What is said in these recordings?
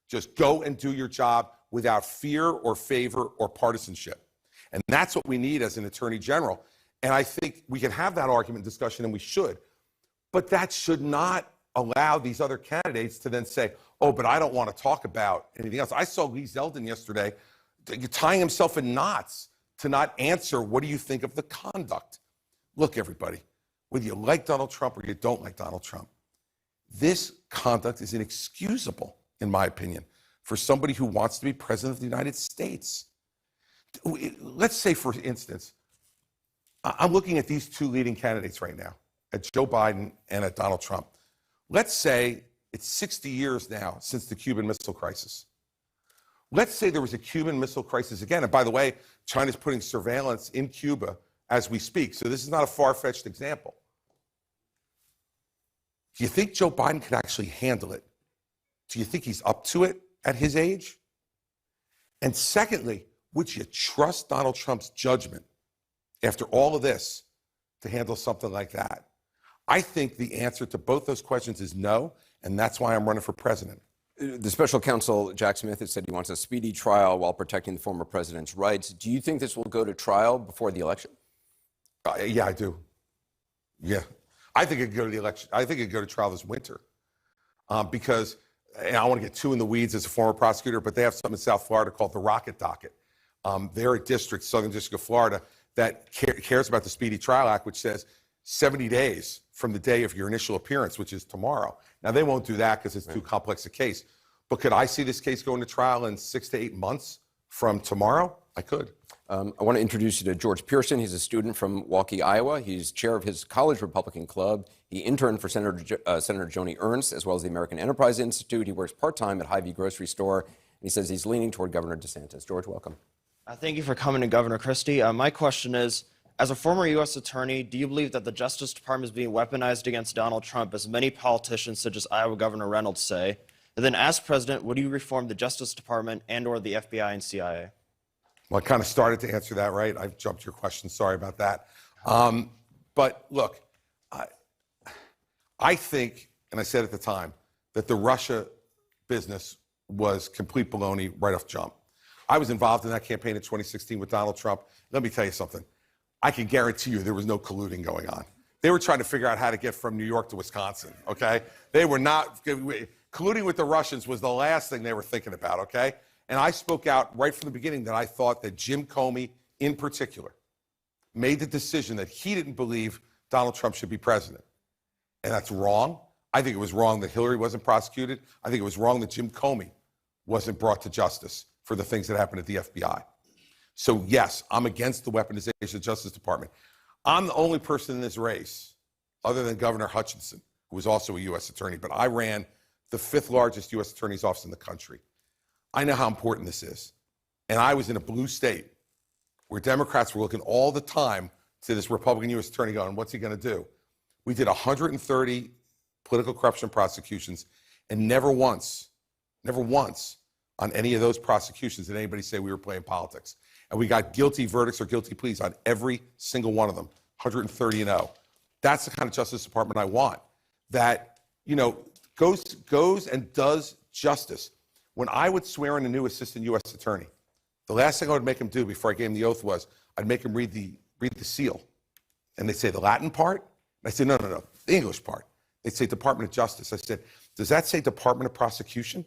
Just go and do your job without fear or favor or partisanship. And that's what we need as an attorney general. And I think we can have that argument discussion, and we should. But that should not allow these other candidates to then say, oh, but I don't want to talk about anything else. I saw Lee Zeldin yesterday tying himself in knots to not answer, what do you think of the conduct? Look, everybody, whether you like Donald Trump or you don't like Donald Trump, this conduct is inexcusable, in my opinion, for somebody who wants to be president of the United States. Let's say, for instance, I'm looking at these two leading candidates right now, at Joe Biden and at Donald Trump. Let's say it's 60 years now since the Cuban Missile Crisis. Let's say there was a Cuban Missile Crisis again. And by the way, China's putting surveillance in Cuba as we speak. So this is not a far-fetched example. Do you think Joe Biden could actually handle it? Do you think he's up to it at his age? And secondly, would you trust Donald Trump's judgment after all of this to handle something like that? I think the answer to both those questions is no, and that's why I'm running for president. The special counsel, Jack Smith, has said he wants a speedy trial while protecting the former president's rights. Do you think this will go to trial before the election? Yeah, I do. Yeah. I think it could go to the election. I think it could go to trial this winter because, and I don't want to get too in the weeds as a former prosecutor, but they have something in South Florida called the Rocket Docket. They're a district, Southern District of Florida, that cares about the Speedy Trial Act, which says 70 days from the day of your initial appearance, which is tomorrow. Now, they won't do that because it's too complex a case. But could I see this case going to trial in 6 to 8 months from tomorrow? I could. I want to introduce you to George Pearson. He's a student from Waukee, Iowa. He's chair of his college Republican club. He interned for Senator Joni Ernst, as well as the American Enterprise Institute. He works part-time at Hy-Vee Grocery Store. And he says he's leaning toward Governor DeSantis. George, welcome. Thank you for coming to Governor Christie. My question is, as a former U.S. attorney, do you believe that the Justice Department is being weaponized against Donald Trump, as many politicians, such as Iowa Governor Reynolds, say? And then, as president, would you reform the Justice Department and/or the FBI and CIA? Well, I kind of started to answer that, right? I've jumped your question. Sorry about that. But look, I think, and I said at the time, that the Russia business was complete baloney right off jump. I was involved in that campaign in 2016 with Donald Trump. Let me tell you something. I can guarantee you there was no colluding going on. They were trying to figure out how to get from New York to Wisconsin, okay? They were not, colluding with the Russians was the last thing they were thinking about, okay? And I spoke out right from the beginning that I thought that Jim Comey, in particular, made the decision that he didn't believe Donald Trump should be president. And that's wrong. I think it was wrong that Hillary wasn't prosecuted. I think it was wrong that Jim Comey wasn't brought to justice for the things that happened at the FBI. So yes, I'm against the weaponization of the Justice Department. I'm the only person in this race, other than Governor Hutchinson, who was also a U.S. attorney, but I ran the 5th largest U.S. attorney's office in the country. I know how important this is. And I was in a blue state where Democrats were looking all the time to this Republican U.S. attorney going, what's he going to do? We did 130 political corruption prosecutions, and never once on any of those prosecutions did anybody say we were playing politics. And we got guilty verdicts or guilty pleas on every single one of them, 130-0. That's the kind of Justice Department I want, that, you know, goes and does justice. When I would swear in a new assistant U.S. attorney, the last thing I would make him do before I gave him the oath was I'd make him read the seal. And they'd say the Latin part. And I said, no, the English part. They'd say Department of Justice. I said, does that say Department of Prosecution?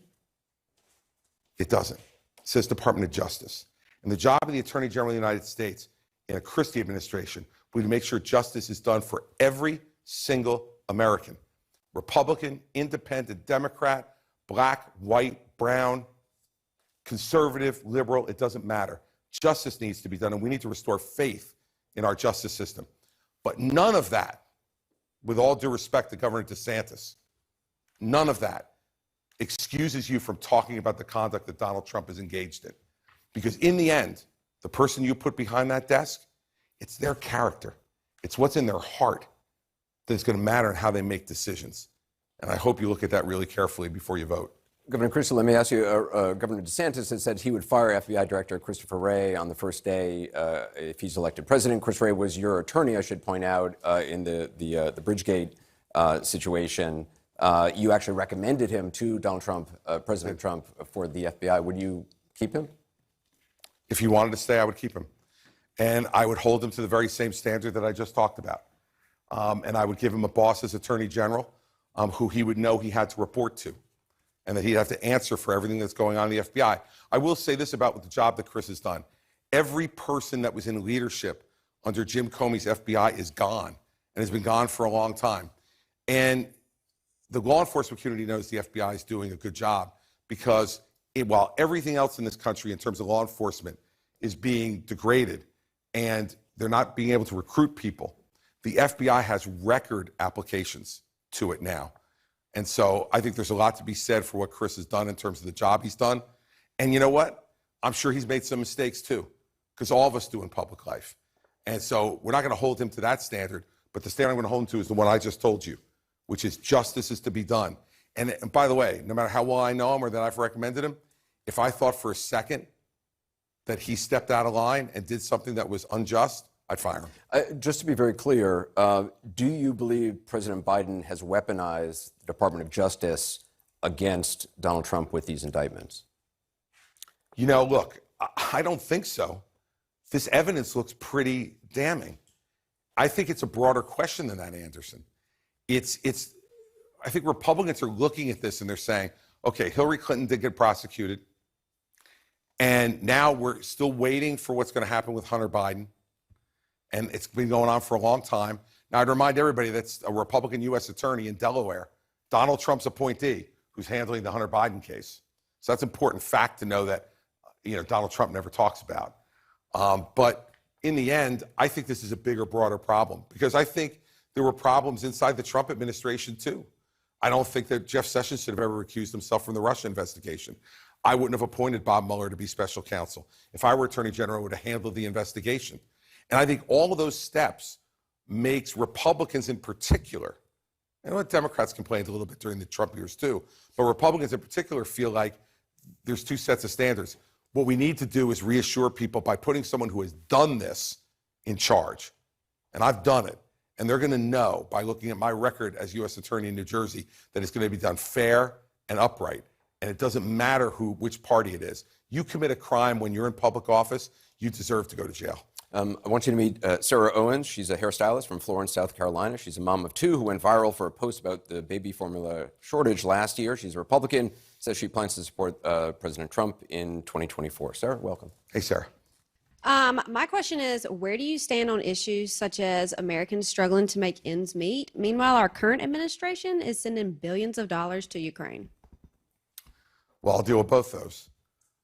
It doesn't. It says Department of Justice. And the job of the Attorney General of the United States in a Christie administration would be to make sure justice is done for every single American. Republican, independent, Democrat, black, white, brown, conservative, liberal, it doesn't matter. Justice needs to be done, and we need to restore faith in our justice system. But none of that, with all due respect to Governor DeSantis, none of that excuses you from talking about the conduct that Donald Trump is engaged in. Because in the end, the person you put behind that desk, it's their character. It's what's in their heart that's going to matter in how they make decisions. And I hope you look at that really carefully before you vote. Governor Christie, let me ask you, Governor DeSantis has said he would fire FBI Director Christopher Wray on the first day if he's elected president. Chris Wray was your attorney, I should point out, in the Bridgegate situation. You actually recommended him to Donald Trump, President Trump, for the FBI. Would you keep him? If he wanted to stay, I would keep him. And I would hold him to the very same standard that I just talked about. And I would give him a boss as Attorney General who he would know he had to report to and that he'd have to answer for everything that's going on in the FBI. I will say this about the job that Chris has done. Every person that was in leadership under Jim Comey's FBI is gone and has been gone for a long time. And the law enforcement community knows the FBI is doing a good job because while everything else in this country in terms of law enforcement is being degraded and they're not being able to recruit people, the FBI has record applications to it now. And so I think there's a lot to be said for what Chris has done in terms of the job he's done. And you know what? I'm sure he's made some mistakes too, because all of us do in public life. And so we're not going to hold him to that standard, but the standard I'm going to hold him to is the one I just told you, which is justice is to be done. And by the way, no matter how well I know him or that I've recommended him, if I thought for a second that he stepped out of line and did something that was unjust, I'd fire him. Just to be very clear, do you believe President Biden has weaponized the Department of Justice against Donald Trump with these indictments? You know, look, I don't think so. This evidence looks pretty damning. I think it's a broader question than that, Anderson. I think Republicans are looking at this and they're saying, okay, Hillary Clinton did get prosecuted, and now we're still waiting for what's going to happen with Hunter Biden. And it's been going on for a long time. Now, I'd remind everybody that's a Republican U.S. attorney in Delaware, Donald Trump's appointee, who's handling the Hunter Biden case. So that's an important fact to know that, Donald Trump never talks about. But in the end, I think this is a bigger, broader problem because I think there were problems inside the Trump administration too. I don't think that Jeff Sessions should have ever recused himself from the Russia investigation. I wouldn't have appointed Bob Mueller to be special counsel. If I were Attorney General, I would have handled the investigation. And I think all of those steps makes Republicans in particular, and what Democrats complained a little bit during the Trump years too, but Republicans in particular feel like there's two sets of standards. What we need to do is reassure people by putting someone who has done this in charge. And I've done it. And they're going to know by looking at my record as U.S. Attorney in New Jersey that it's going to be done fair and upright. And it doesn't matter which party it is. You commit a crime when you're in public office, you deserve to go to jail. I want you to meet Sarah Owens. She's a hairstylist from Florence, South Carolina. She's a mom of two who went viral for a post about the baby formula shortage last year. She's a Republican, says she plans to support President Trump in 2024. Sarah, welcome. Hey, Sarah. My question is, where do you stand on issues such as Americans struggling to make ends meet? Meanwhile, our current administration is sending billions of dollars to Ukraine. Well, I'll deal with both those.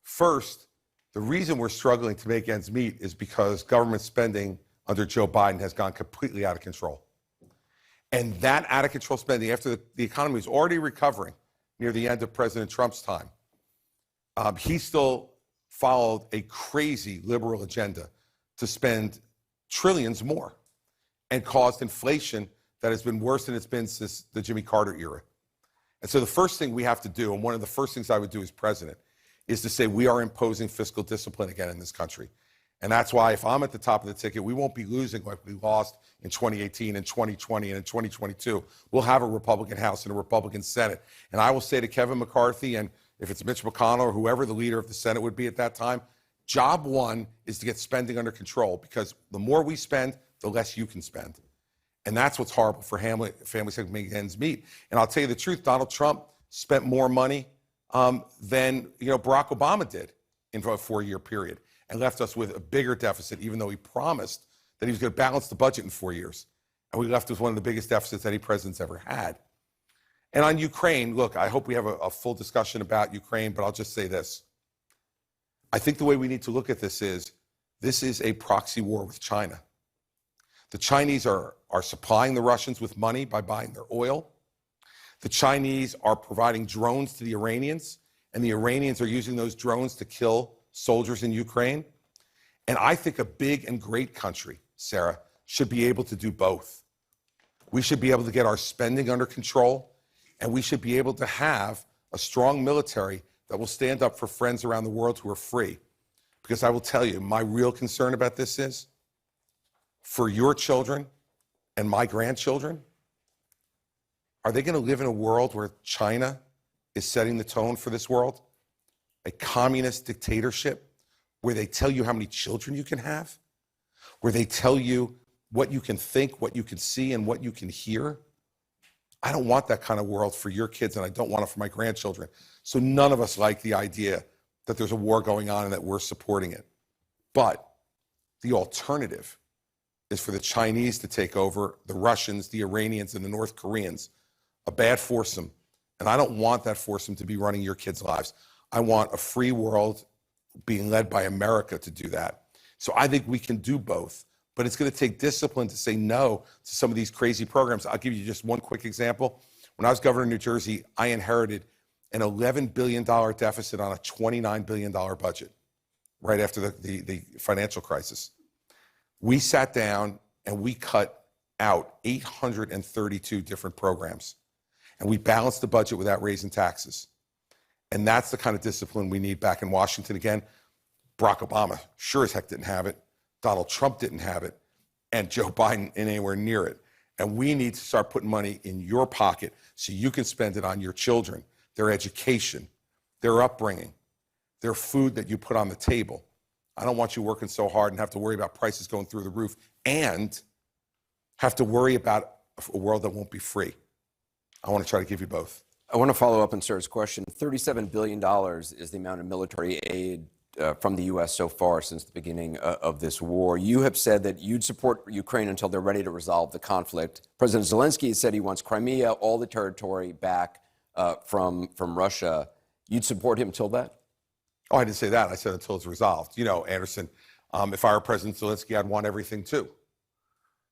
First, the reason we're struggling to make ends meet is because government spending under Joe Biden has gone completely out of control. And that out of control spending, after the economy was already recovering near the end of President Trump's time, he still followed a crazy liberal agenda to spend trillions more and caused inflation that has been worse than it's been since the Jimmy Carter era. And so the first thing we have to do, and one of the first things I would do as president, is to say we are imposing fiscal discipline again in this country. And that's why if I'm at the top of the ticket, we won't be losing like we lost in 2018 and 2020 and in 2022. We'll have a Republican House and a Republican Senate. And I will say to Kevin McCarthy, and if it's Mitch McConnell or whoever the leader of the Senate would be at that time, job one is to get spending under control because the more we spend, the less you can spend. And that's what's horrible for families that make ends meet. And I'll tell you the truth, Donald Trump spent more money than Barack Obama did in a 4-year period and left us with a bigger deficit, even though he promised that he was going to balance the budget in 4 years. And we left with one of the biggest deficits any president's ever had. And on Ukraine, look, I hope we have a full discussion about Ukraine, but I'll just say this. I think the way we need to look at this is a proxy war with China. The Chinese are supplying the Russians with money by buying their oil. The Chinese are providing drones to the Iranians, and the Iranians are using those drones to kill soldiers in Ukraine. And I think a big and great country, Sarah, should be able to do both. We should be able to get our spending under control, and we should be able to have a strong military that will stand up for friends around the world who are free. Because I will tell you, my real concern about this is, for your children and my grandchildren, Are they going to live in a world where China is setting the tone for this world? A communist dictatorship where they tell you how many children you can have? Where they tell you what you can think, what you can see, and what you can hear? I don't want that kind of world for your kids, and I don't want it for my grandchildren. So none of us like the idea that there's a war going on and that we're supporting it. But the alternative is for the Chinese to take over, the Russians, the Iranians, and the North Koreans, a bad foursome. And I don't want that foursome to be running your kids' lives. I want a free world being led by America to do that. So I think we can do both, but it's going to take discipline to say no to some of these crazy programs. I'll give you just one quick example. When I was governor of New Jersey, I inherited an $11 billion deficit on a $29 billion budget right after the financial crisis. We sat down and we cut out 832 different programs, and we balanced the budget without raising taxes. And that's the kind of discipline we need back in Washington. Again, Barack Obama sure as heck didn't have it. Donald Trump didn't have it. And Joe Biden ain't anywhere near it. And we need to start putting money in your pocket so you can spend it on your children, their education, their upbringing, their food that you put on the table. I don't want you working so hard and have to worry about prices going through the roof and have to worry about a world that won't be free. I want to try to give you both. I want to follow up on Sir's question. $37 billion is the amount of military aid from the U.S. so far since the beginning of this war. You have said that you'd support Ukraine until they're ready to resolve the conflict. President Zelensky has said he wants Crimea, all the territory back from Russia. You'd support him till that? Oh, I didn't say that. I said until it's resolved. You know, Anderson, if I were President Zelensky, I'd want everything too.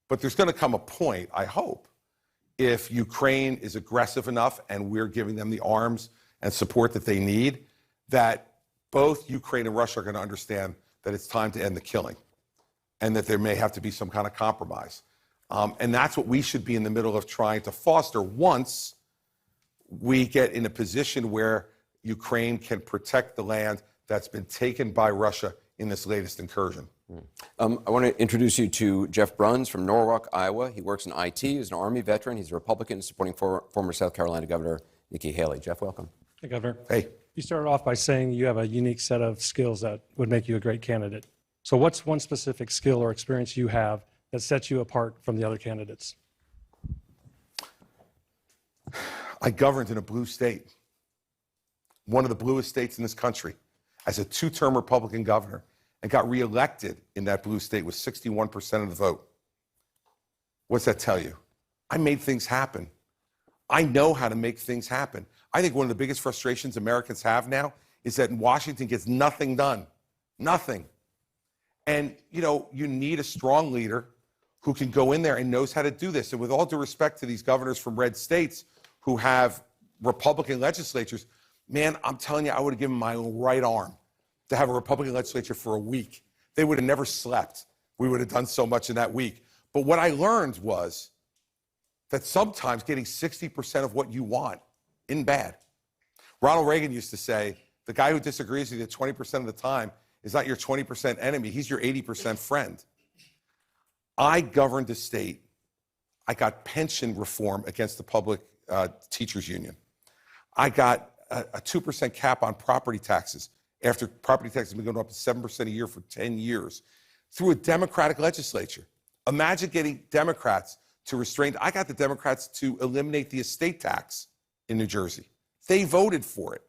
But there's going to come a point, I hope, if Ukraine is aggressive enough and we're giving them the arms and support that they need, that both Ukraine and Russia are going to understand that it's time to end the killing and that there may have to be some kind of compromise. And that's what we should be in the middle of trying to foster once we get in a position where Ukraine can protect the land that's been taken by Russia in this latest incursion. I want to introduce you to Jeff Bruns from Norwalk, Iowa. He works in IT. He's an Army veteran. He's a Republican supporting former South Carolina Governor Nikki Haley. Jeff, welcome. Hey, Governor. Hey. You started off by saying you have a unique set of skills that would make you a great candidate. So what's one specific skill or experience you have that sets you apart from the other candidates? I governed in a blue state, one of the bluest states in this country, as a two-term Republican governor, and got reelected in that blue state with 61% of the vote. What's that tell you? I made things happen. I know how to make things happen. I think one of the biggest frustrations Americans have now is that Washington gets nothing done. Nothing. And, you know, you need a strong leader who can go in there and knows how to do this. And with all due respect to these governors from red states who have Republican legislatures, man, I'm telling you, I would have given my right arm to have a Republican legislature for a week. They would have never slept. We would have done so much in that week. But what I learned was that sometimes getting 60% of what you want isn't bad. Ronald Reagan used to say, the guy who disagrees with you 20% of the time is not your 20% enemy, he's your 80% friend. I governed a state. I got pension reform against the public teachers union. I got a 2% cap on property taxes after property taxes have been going up to 7% a year for 10 years through a Democratic legislature. Imagine getting Democrats to restrain. I got the Democrats to eliminate the estate tax in New Jersey. They voted for it.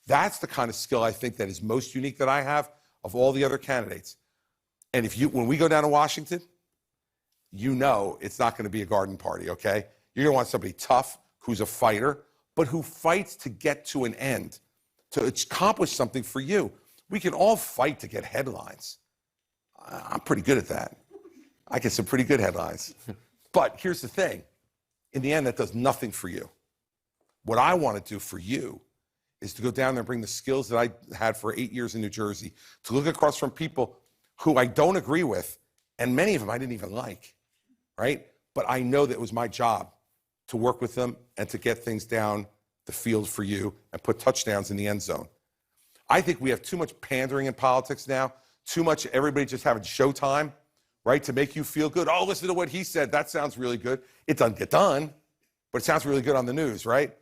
That's the kind of skill I think that is most unique that I have of all the other candidates. And when we go down to Washington, you know it's not going to be a garden party, okay? You're going to want somebody tough, who's a fighter, but who fights to get to an end, to accomplish something for you. We can all fight to get headlines. I'm pretty good at that. I get some pretty good headlines. But here's the thing. In the end, that does nothing for you. What I want to do for you is to go down there and bring the skills that I had for 8 years in New Jersey, to look across from people who I don't agree with, and many of them I didn't even like, right? But I know that it was my job to work with them and to get things down the field for you and put touchdowns in the end zone. I think we have too much pandering in politics now, too much everybody just having showtime, right, to make you feel good. Oh, listen to what he said. That sounds really good. It doesn't get done. but it sounds really good on the news, right?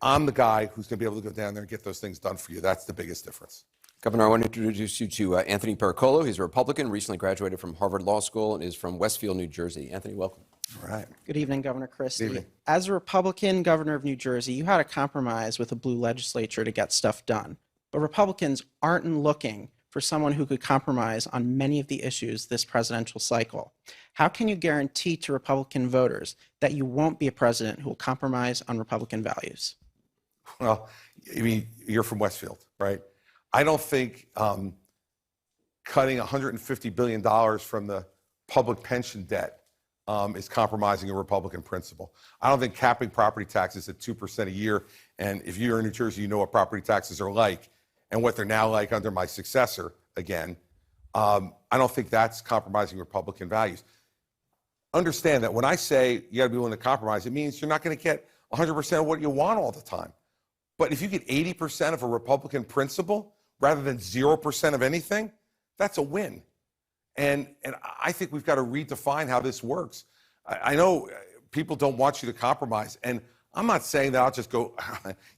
I'm the guy who's going to be able to go down there and get those things done for you. That's the biggest difference. Governor, I want to introduce you to Anthony Pericolo. He's a Republican, recently graduated from Harvard Law School, and is from Westfield, New Jersey. Anthony, welcome. All right. Good evening, Governor Christie. Good evening. As a Republican governor of New Jersey, you had a compromise with a blue legislature to get stuff done. But Republicans aren't looking for someone who could compromise on many of the issues this presidential cycle. How can you guarantee to Republican voters that you won't be a president who will compromise on Republican values? Well, I mean, you're from Westfield, right? I don't think cutting $150 billion from the public pension debt is compromising a Republican principle. I don't think capping property taxes at 2% a year, and if you're in New Jersey, you know what property taxes are like and what they're now like under my successor again. I don't think that's compromising Republican values. Understand that when I say you got to be willing to compromise, it means you're not going to get 100% of what you want all the time. But if you get 80% of a Republican principle rather than 0% of anything, that's a win. And I think we've got to redefine how this works. I know people don't want you to compromise, and I'm not saying that I'll just go,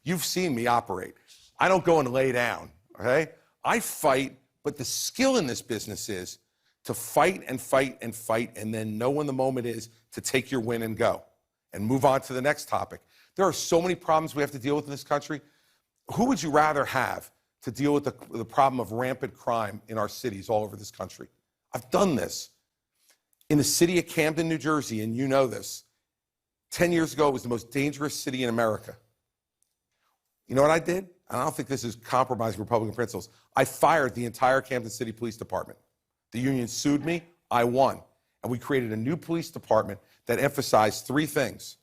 you've seen me operate. I don't go and lay down, okay? I fight, but the skill in this business is to fight and fight and fight, and then know when the moment is to take your win and go and move on to the next topic. There are so many problems we have to deal with in this country. Who would you rather have to deal with the problem of rampant crime in our cities all over this country? I've done this. In the city of Camden, New Jersey, and you know this, 10 years ago, it was the most dangerous city in America. You know what I did? I don't think this is compromising Republican principles. I fired the entire Camden City Police Department. The union sued me. I won. And we created a new police department that emphasized three things: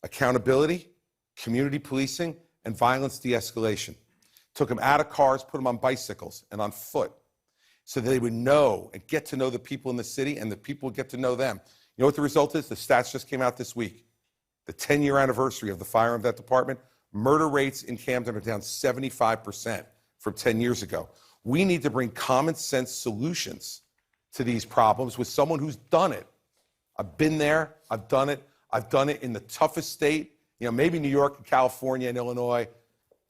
accountability, community policing, and violence de-escalation. Took them out of cars, put them on bicycles and on foot so that they would know and get to know the people in the city, and the people would get to know them. You know what the result is? The stats just came out this week. The 10-year anniversary of the firing of that department, murder rates in Camden are down 75% from 10 years ago. We need to bring common sense solutions to these problems with someone who's done it. I've been there, I've done it. I've done it in the toughest state, maybe New York and California and Illinois,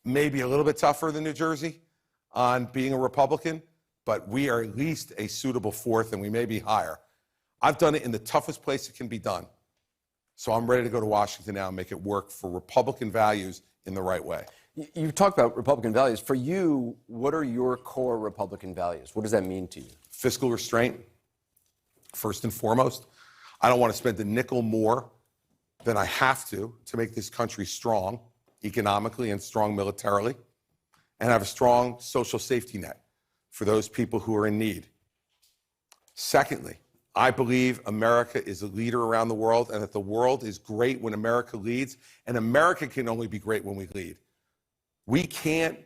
maybe a little bit tougher than New Jersey on being a Republican, but we are at least a suitable fourth, and we may be higher. I've done it in the toughest place it can be done. So I'm ready to go to Washington now and make it work for Republican values in the right way. You've talked about Republican values. For you, what are your core Republican values? What does that mean to you? Fiscal restraint, first and foremost. I don't want to spend a nickel more than I have to make this country strong economically and strong militarily, and have a strong social safety net for those people who are in need. Secondly, I believe America is a leader around the world, and that the world is great when America leads, and America can only be great when we lead. We can't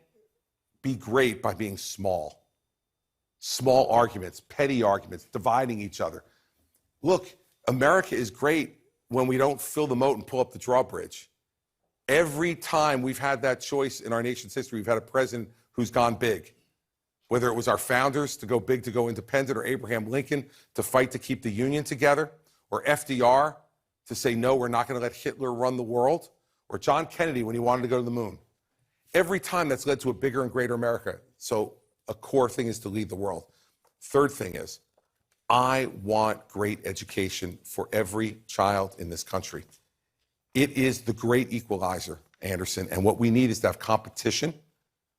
be great by being small. Small arguments, petty arguments, dividing each other. Look, America is great when we don't fill the moat and pull up the drawbridge. Every time we've had that choice in our nation's history, we've had a president who's gone big. Whether it was our founders to go big, to go independent, or Abraham Lincoln to fight to keep the Union together, or FDR to say, no, we're not going to let Hitler run the world, or John Kennedy when he wanted to go to the moon. Every time that's led to a bigger and greater America. So a core thing is to lead the world. Third thing is, I want great education for every child in this country. It is the great equalizer, Anderson, and what we need is to have competition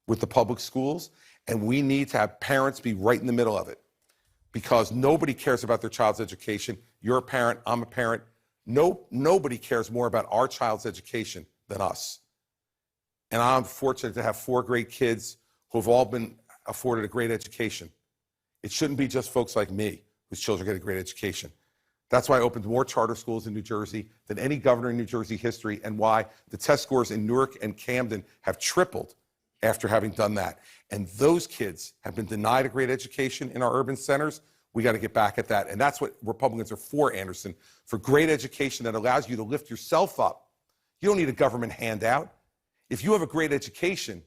with the public schools, and we need to have parents be right in the middle of it, because nobody cares about their child's education. You're a parent, I'm a parent. Nobody cares more about our child's education than us. And I'm fortunate to have 4 great kids who have all been afforded a great education. It shouldn't be just folks like me whose children get a great education. That's why I opened more charter schools in New Jersey than any governor in New Jersey history, and why the test scores in Newark and Camden have tripled after having done that. And those kids have been denied a great education in our urban centers. We got to get back at that. And that's what Republicans are for, Anderson, for great education that allows you to lift yourself up. You don't need a government handout. If you have a great education,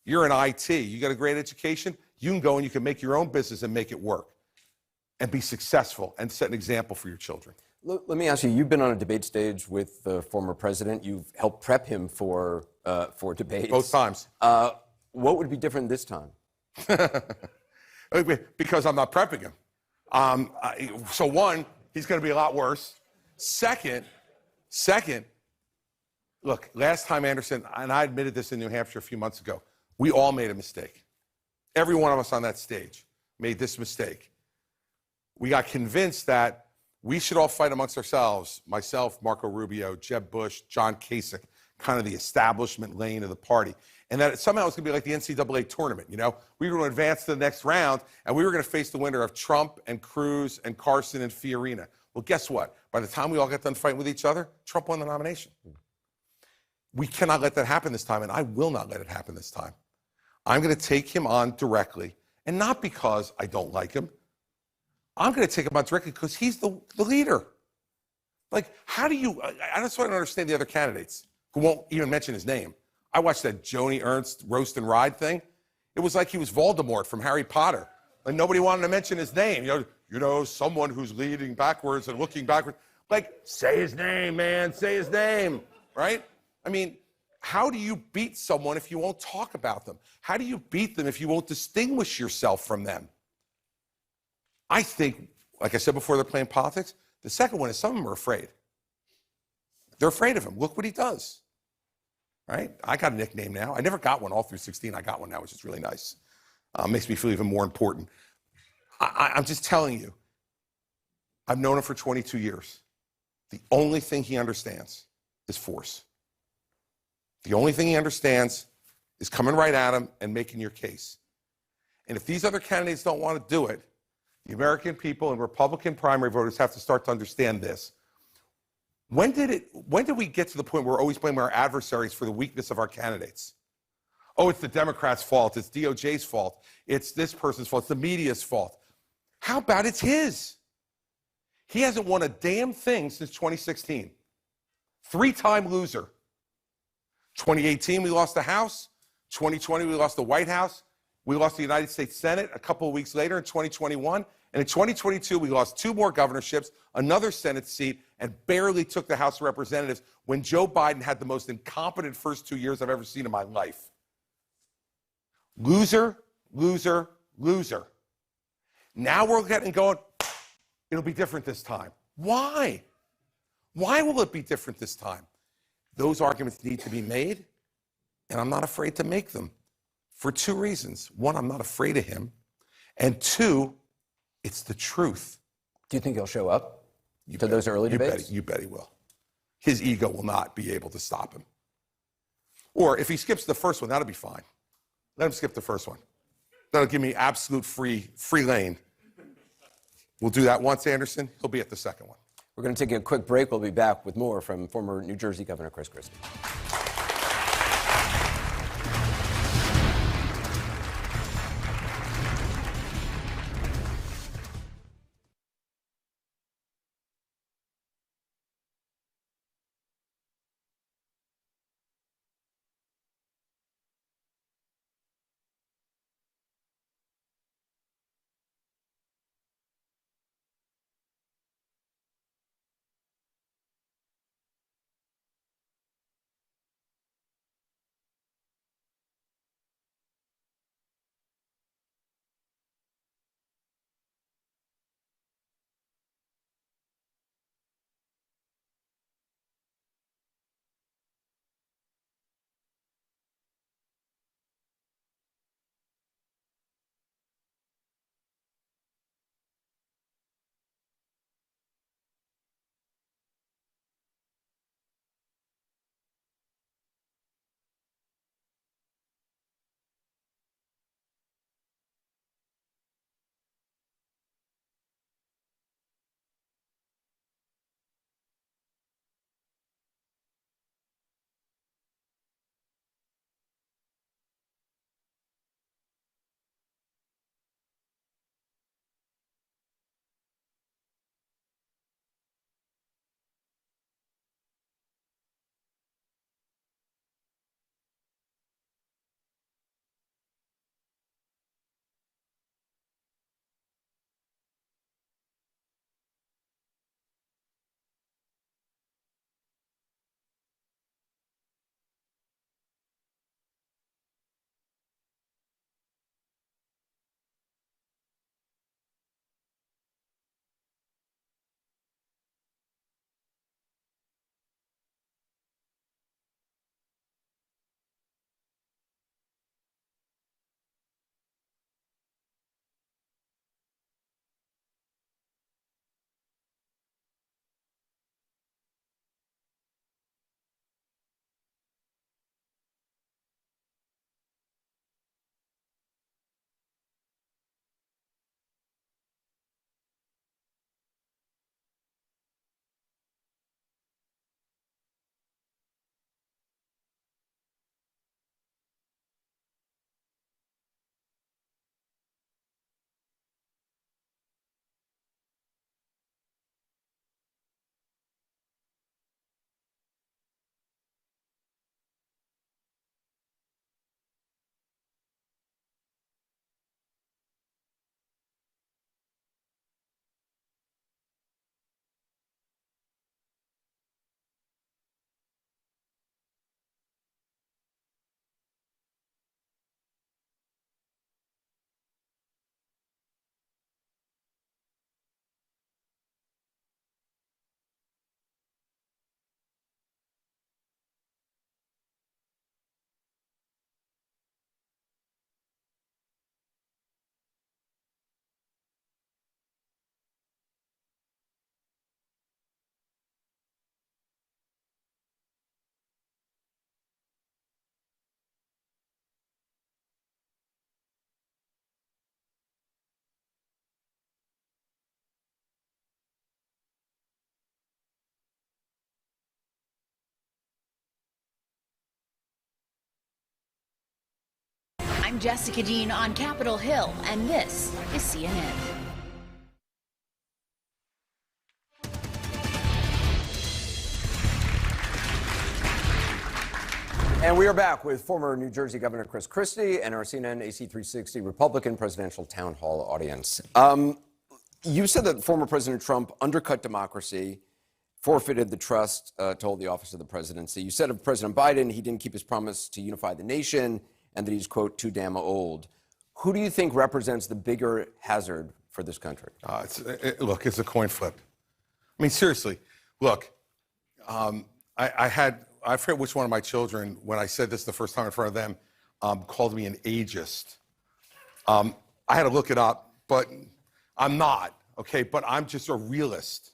you're in IT, you got a great education, you can go and you can make your own business and make it work and be successful and set an example for your children. Let me ask you, you've been on a debate stage with the former president. You've helped prep him for debates. Both times. What would be different this time? Because I'm not prepping him. So one, he's going to be a lot worse. Second, look, last time, Anderson, and I admitted this in New Hampshire a few months ago, we all made a mistake. Every one of us on that stage made this mistake. We got convinced that we should all fight amongst ourselves, myself, Marco Rubio, Jeb Bush, John Kasich, kind of the establishment lane of the party. And that somehow it's going to be like the NCAA tournament, you know? We were going to advance to the next round, and we were going to face the winner of Trump and Cruz and Carson and Fiorina. Well, guess what? By the time we all got done fighting with each other, Trump won the nomination. We cannot let that happen this time, and I will not let it happen this time. I'm going to take him on directly, and not because I don't like him. I'm going to take him on directly because he's the leader. Like, how do you, I just want to understand the other candidates who won't even mention his name. I watched that Joni Ernst roast and ride thing. It was like he was Voldemort from Harry Potter. Like, nobody wanted to mention his name. You know, someone who's leading backwards and looking backwards. Like, say his name, man, say his name, right? I mean, how do you beat someone if you won't talk about them? How do you beat them if you won't distinguish yourself from them? I think, like I said before, they're playing politics. The second one is some of them are afraid. They're afraid of him. Look what he does, right? I got a nickname now. I never got one all through 16. I got one now, which is really nice. Makes me feel even more important. I'm just telling you, I've known him for 22 years. The only thing he understands is force. The only thing he understands is coming right at him and making your case. And if these other candidates don't want to do it, the American people and Republican primary voters have to start to understand this. When did we get to the point where we're always blaming our adversaries for the weakness of our candidates? Oh, it's the Democrats' fault, it's DOJ's fault, it's this person's fault, it's the media's fault. How about it's his? He hasn't won a damn thing since 2016. Three-time loser. 2018, we lost the House. 2020, we lost the White House. We lost the United States Senate a couple of weeks later in 2021. And in 2022, we lost 2 more governorships, another Senate seat, and barely took the House of Representatives when Joe Biden had the most incompetent first 2 years I've ever seen in my life. Loser, loser, loser. Now we're getting going, it'll be different this time. Why? Why will it be different this time? Those arguments need to be made, and I'm not afraid to make them for 2 reasons. One, I'm not afraid of him, and 2, it's the truth. Do you think he'll show up to those early debates? You bet he will. His ego will not be able to stop him. Or if he skips the first one, that'll be fine. Let him skip the first one. That'll give me absolute free lane. We'll do that once, Anderson. He'll be at the second one. We're going to take a quick break. We'll be back with more from former New Jersey Governor Chris Christie. I'm Jessica Dean on Capitol Hill, and this is CNN. And we are back with former New Jersey Governor Chris Christie and our CNN AC360 Republican presidential town hall audience. You said that former President Trump undercut democracy, forfeited the trust to hold the office of the presidency. You said of President Biden, he didn't keep his promise to unify the nation and that he's, quote, too damn old. Who do you think represents the bigger hazard for this country? Look, it's a coin flip. I mean, seriously, look, I forget which one of my children, when I said this the first time in front of them, called me an ageist. I had to look it up, but I'm not, okay? But I'm just a realist.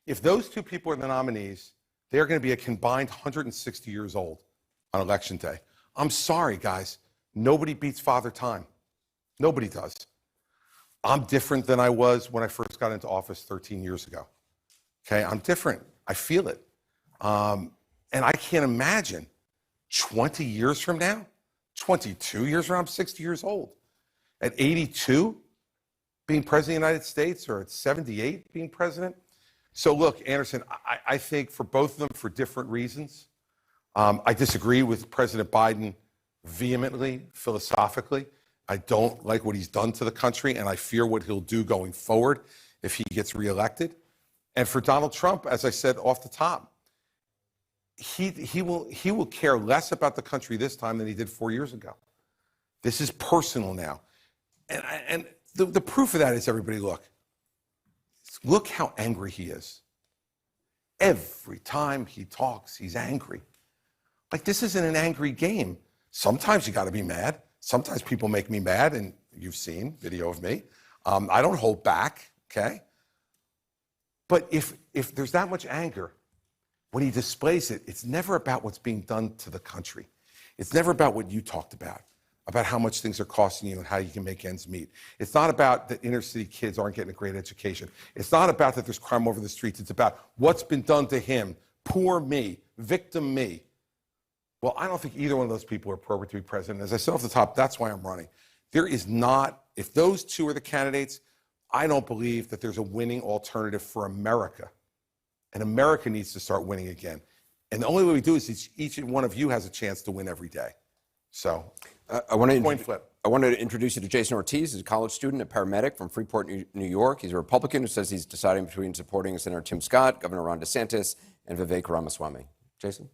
If those two people are the nominees, they're going to be a combined 160 years old on Election Day. I'm sorry, guys. Nobody beats Father Time. Nobody does. I'm different than I was when I first got into office 13 years ago. Okay, I'm different. I feel it. And I can't imagine 20 years from now, 22 years from now, I'm 60 years old. At 82, being president of the United States, or at 78, being president. So look, Anderson, I think for both of them, for different reasons, I disagree with President Biden vehemently, philosophically. I don't like what he's done to the country, and I fear what he'll do going forward if he gets reelected. And for Donald Trump, as I said off the top, he will care less about the country this time than he did 4 years ago. This is personal now. And the proof of that is, everybody look how angry he is. Every time he talks, he's angry. Like, this isn't an angry game. Sometimes you got to be mad. Sometimes people make me mad, and you've seen video of me. I don't hold back, okay? But if there's that much anger, when he displays it, it's never about what's being done to the country. It's never about what you talked about how much things are costing you and how you can make ends meet. It's not about that inner city kids aren't getting a great education. It's not about that there's crime over the streets. It's about what's been done to him, poor me, victim me. Well, I don't think either one of those people are appropriate to be president. As I said off the top, that's why I'm running. There is not, if those two are the candidates, I don't believe that there's a winning alternative for America. And America needs to start winning again. And the only way we do it is each one of you has a chance to win every day. So, I want coin flip. I wanted to introduce you to Jason Ortiz. He's a college student, a paramedic from Freeport, New York. He's a Republican who says he's deciding between supporting Senator Tim Scott, Governor Ron DeSantis, and Vivek Ramaswamy. Jason?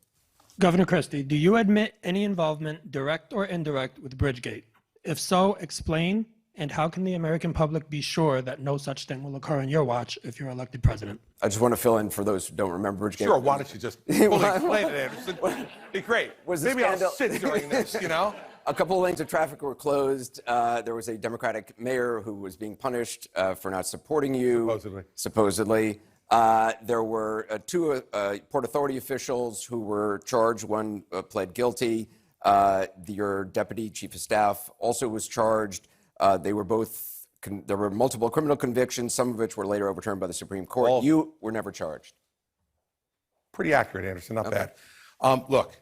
Governor Christie, do you admit any involvement, direct or indirect, with Bridgegate? If so, explain, and how can the American public be sure that no such thing will occur on your watch if you're elected president? I just want to fill in for those who don't remember Bridgegate. Sure, why don't you just fully explain it, Anderson? Be great. Maybe I'll sit during this, you know? A couple of lanes of traffic were closed. There was a Democratic mayor who was being punished for not supporting you. Supposedly. There were two Port Authority officials who were charged. One pled guilty. Your deputy chief of staff also was charged. They were both, there were multiple criminal convictions, some of which were later overturned by the Supreme Court. You were never charged. Pretty accurate, Anderson, not bad. Look,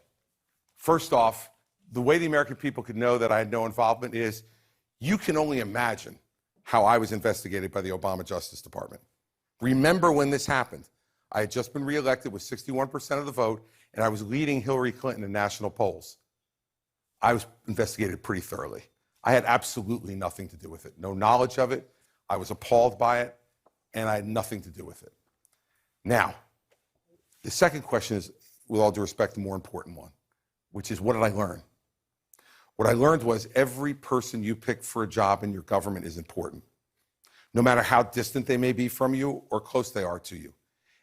first off, the way the American people could know that I had no involvement is you can only imagine how I was investigated by the Obama Justice Department. Remember when this happened. I had just been reelected with 61% of the vote, and I was leading Hillary Clinton in national polls. I was investigated pretty thoroughly. I had absolutely nothing to do with it. No knowledge of it. I was appalled by it, and I had nothing to do with it. Now, the second question is, with all due respect, the more important one, which is, what did I learn? What I learned was every person you pick for a job in your government is important, no matter how distant they may be from you or close they are to you.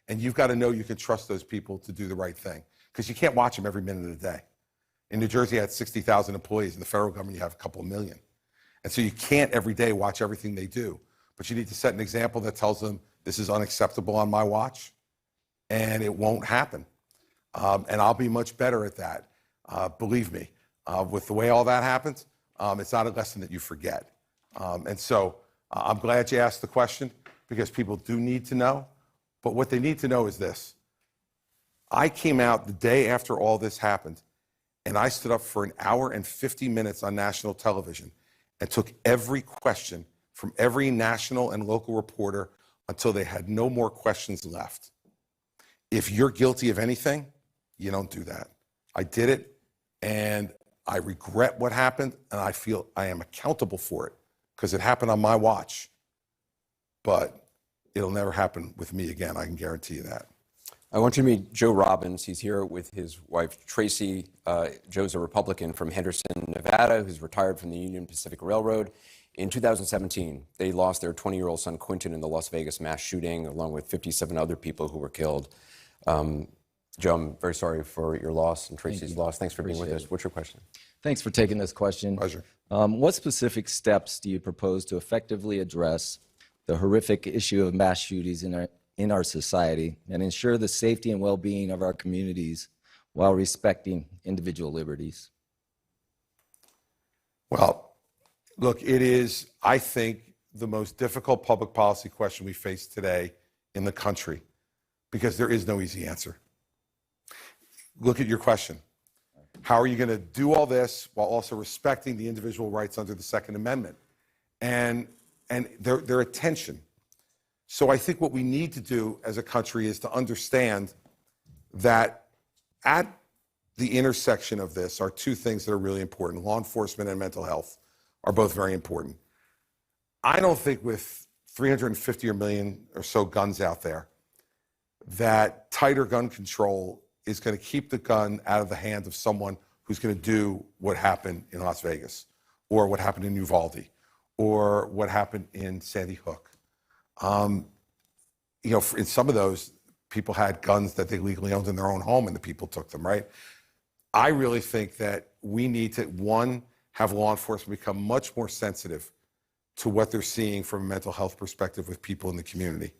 And you've got to know you can trust those people to do the right thing, because you can't watch them every minute of the day. In New Jersey, I had 60,000 employees. In the federal government, you have a couple of million. And so you can't every day watch everything they do. But you need to set an example that tells them this is unacceptable on my watch, and it won't happen. And I'll be much better at that, believe me. With the way all that happens, it's not a lesson that you forget. And so I'm glad you asked the question, because people do need to know. But what they need to know is this. I came out the day after all this happened, And I stood up for an hour and 50 minutes on national television and took every question from every national and local reporter until they had no more questions left. If you're guilty of anything, you don't do that. I did it, and I regret what happened, and I feel I am accountable for it because it happened on my watch. But it'll never happen with me again, I can guarantee you that. I want you to meet Joe Robbins. He's here with his wife, Tracy. Joe's a Republican from Henderson, Nevada, who's retired from the Union Pacific Railroad. In 2017, they lost their 20-year-old son, Quentin, in the Las Vegas mass shooting, along with 57 other people who were killed. Joe, I'm very sorry for your loss and Tracy's loss. Thanks for being with us. What's your question? Thanks for taking this question. Pleasure. What specific steps do you propose to effectively address the horrific issue of mass shootings in our society and ensure the safety and well-being of our communities while respecting individual liberties? Well, look, it is, I think, the most difficult public policy question we face today in the country because there is no easy answer. Look at your question. How are you going to do all this while also respecting the individual rights under the Second Amendment? And they're at tension. So I think what we need to do as a country is to understand that at the intersection of this are two things that are really important. Law enforcement and mental health are both very important. I don't think with 350 or million or so guns out there that tighter gun control is going to keep the gun out of the hand of someone who's going to do what happened in Las Vegas or what happened in Uvalde or what happened in Sandy Hook. You know, in some of those, people had guns that they legally owned in their own home and the people took them, right? I really think that we need to, one, have law enforcement become much more sensitive to what they're seeing from a mental health perspective with people in the community.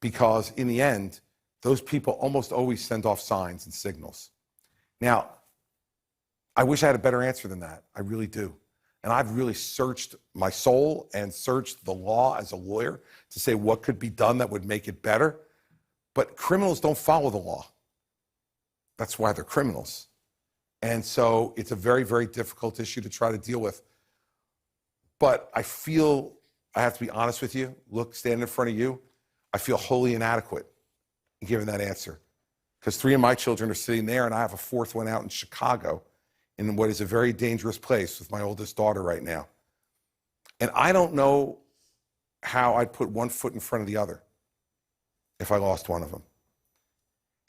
Because in the end, those people almost always send off signs and signals. Now, I wish I had a better answer than that. I really do. And I've really searched my soul and searched the law as a lawyer to say what could be done that would make it better. But criminals don't follow the law. That's why they're criminals. And so it's a very, very difficult issue to try to deal with. But I feel, I have to be honest with you, look, standing in front of you, I feel wholly inadequate in giving that answer. Because 3 of my children are sitting there and I have a 4th one out in Chicago in what is a very dangerous place with my oldest daughter right now. And I don't know how I'd put one foot in front of the other if I lost one of them.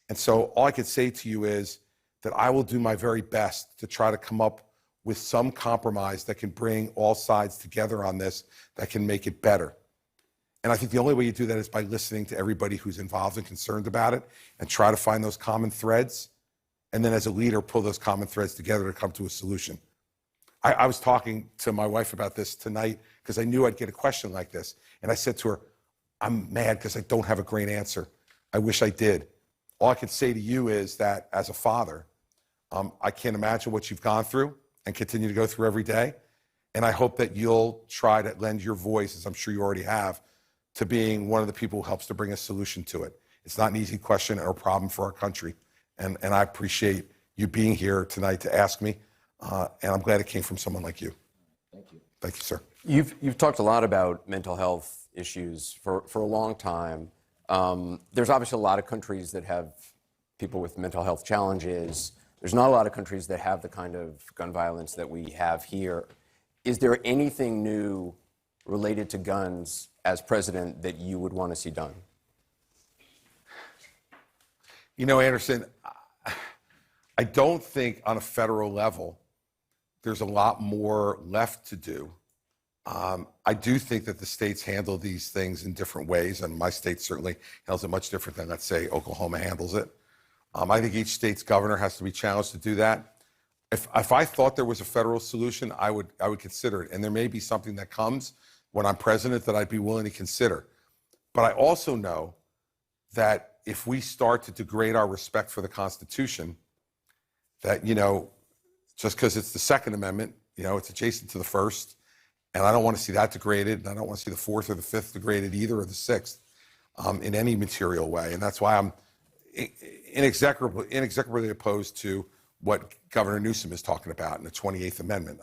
And so all I could say to you is that I will do my very best to try to come up with some compromise that can bring all sides together on this, that can make it better. And I think the only way you do that is by listening to everybody who's involved and concerned about it and try to find those common threads. And then as a leader, pull those common threads together to come to a solution. I was talking to my wife about this tonight because I knew I'd get a question like this. And I said to her, I'm mad because I don't have a great answer. I wish I did. All I can say to you is that as a father, I can't imagine what you've gone through and continue to go through every day. And I hope that you'll try to lend your voice, as I'm sure you already have, to being one of the people who helps to bring a solution to it. It's not an easy question or problem for our country. And I appreciate you being here tonight to ask me. And I'm glad it came from someone like you. Thank you. Thank you, sir. You've talked a lot about mental health issues for a long time. There's obviously a lot of countries that have people with mental health challenges. There's not a lot of countries that have the kind of gun violence that we have here. Is there anything new related to guns as president that you would want to see done? You know, Anderson, I don't think on a federal level there's a lot more left to do. I do think that the states handle these things in different ways, and my state certainly handles it much different than, let's say, Oklahoma handles it. I think each state's governor has to be challenged to do that. If I thought there was a federal solution, I would consider it, and there may be something that comes when I'm president that I'd be willing to consider. But I also know that if we start to degrade our respect for the Constitution, that, you know, just because it's the Second Amendment, you know, it's adjacent to the First, and I don't want to see that degraded, and I don't want to see the Fourth or the Fifth degraded either, or the Sixth, in any material way. And that's why I'm inexorably opposed to what Governor Newsom is talking about in the 28th Amendment.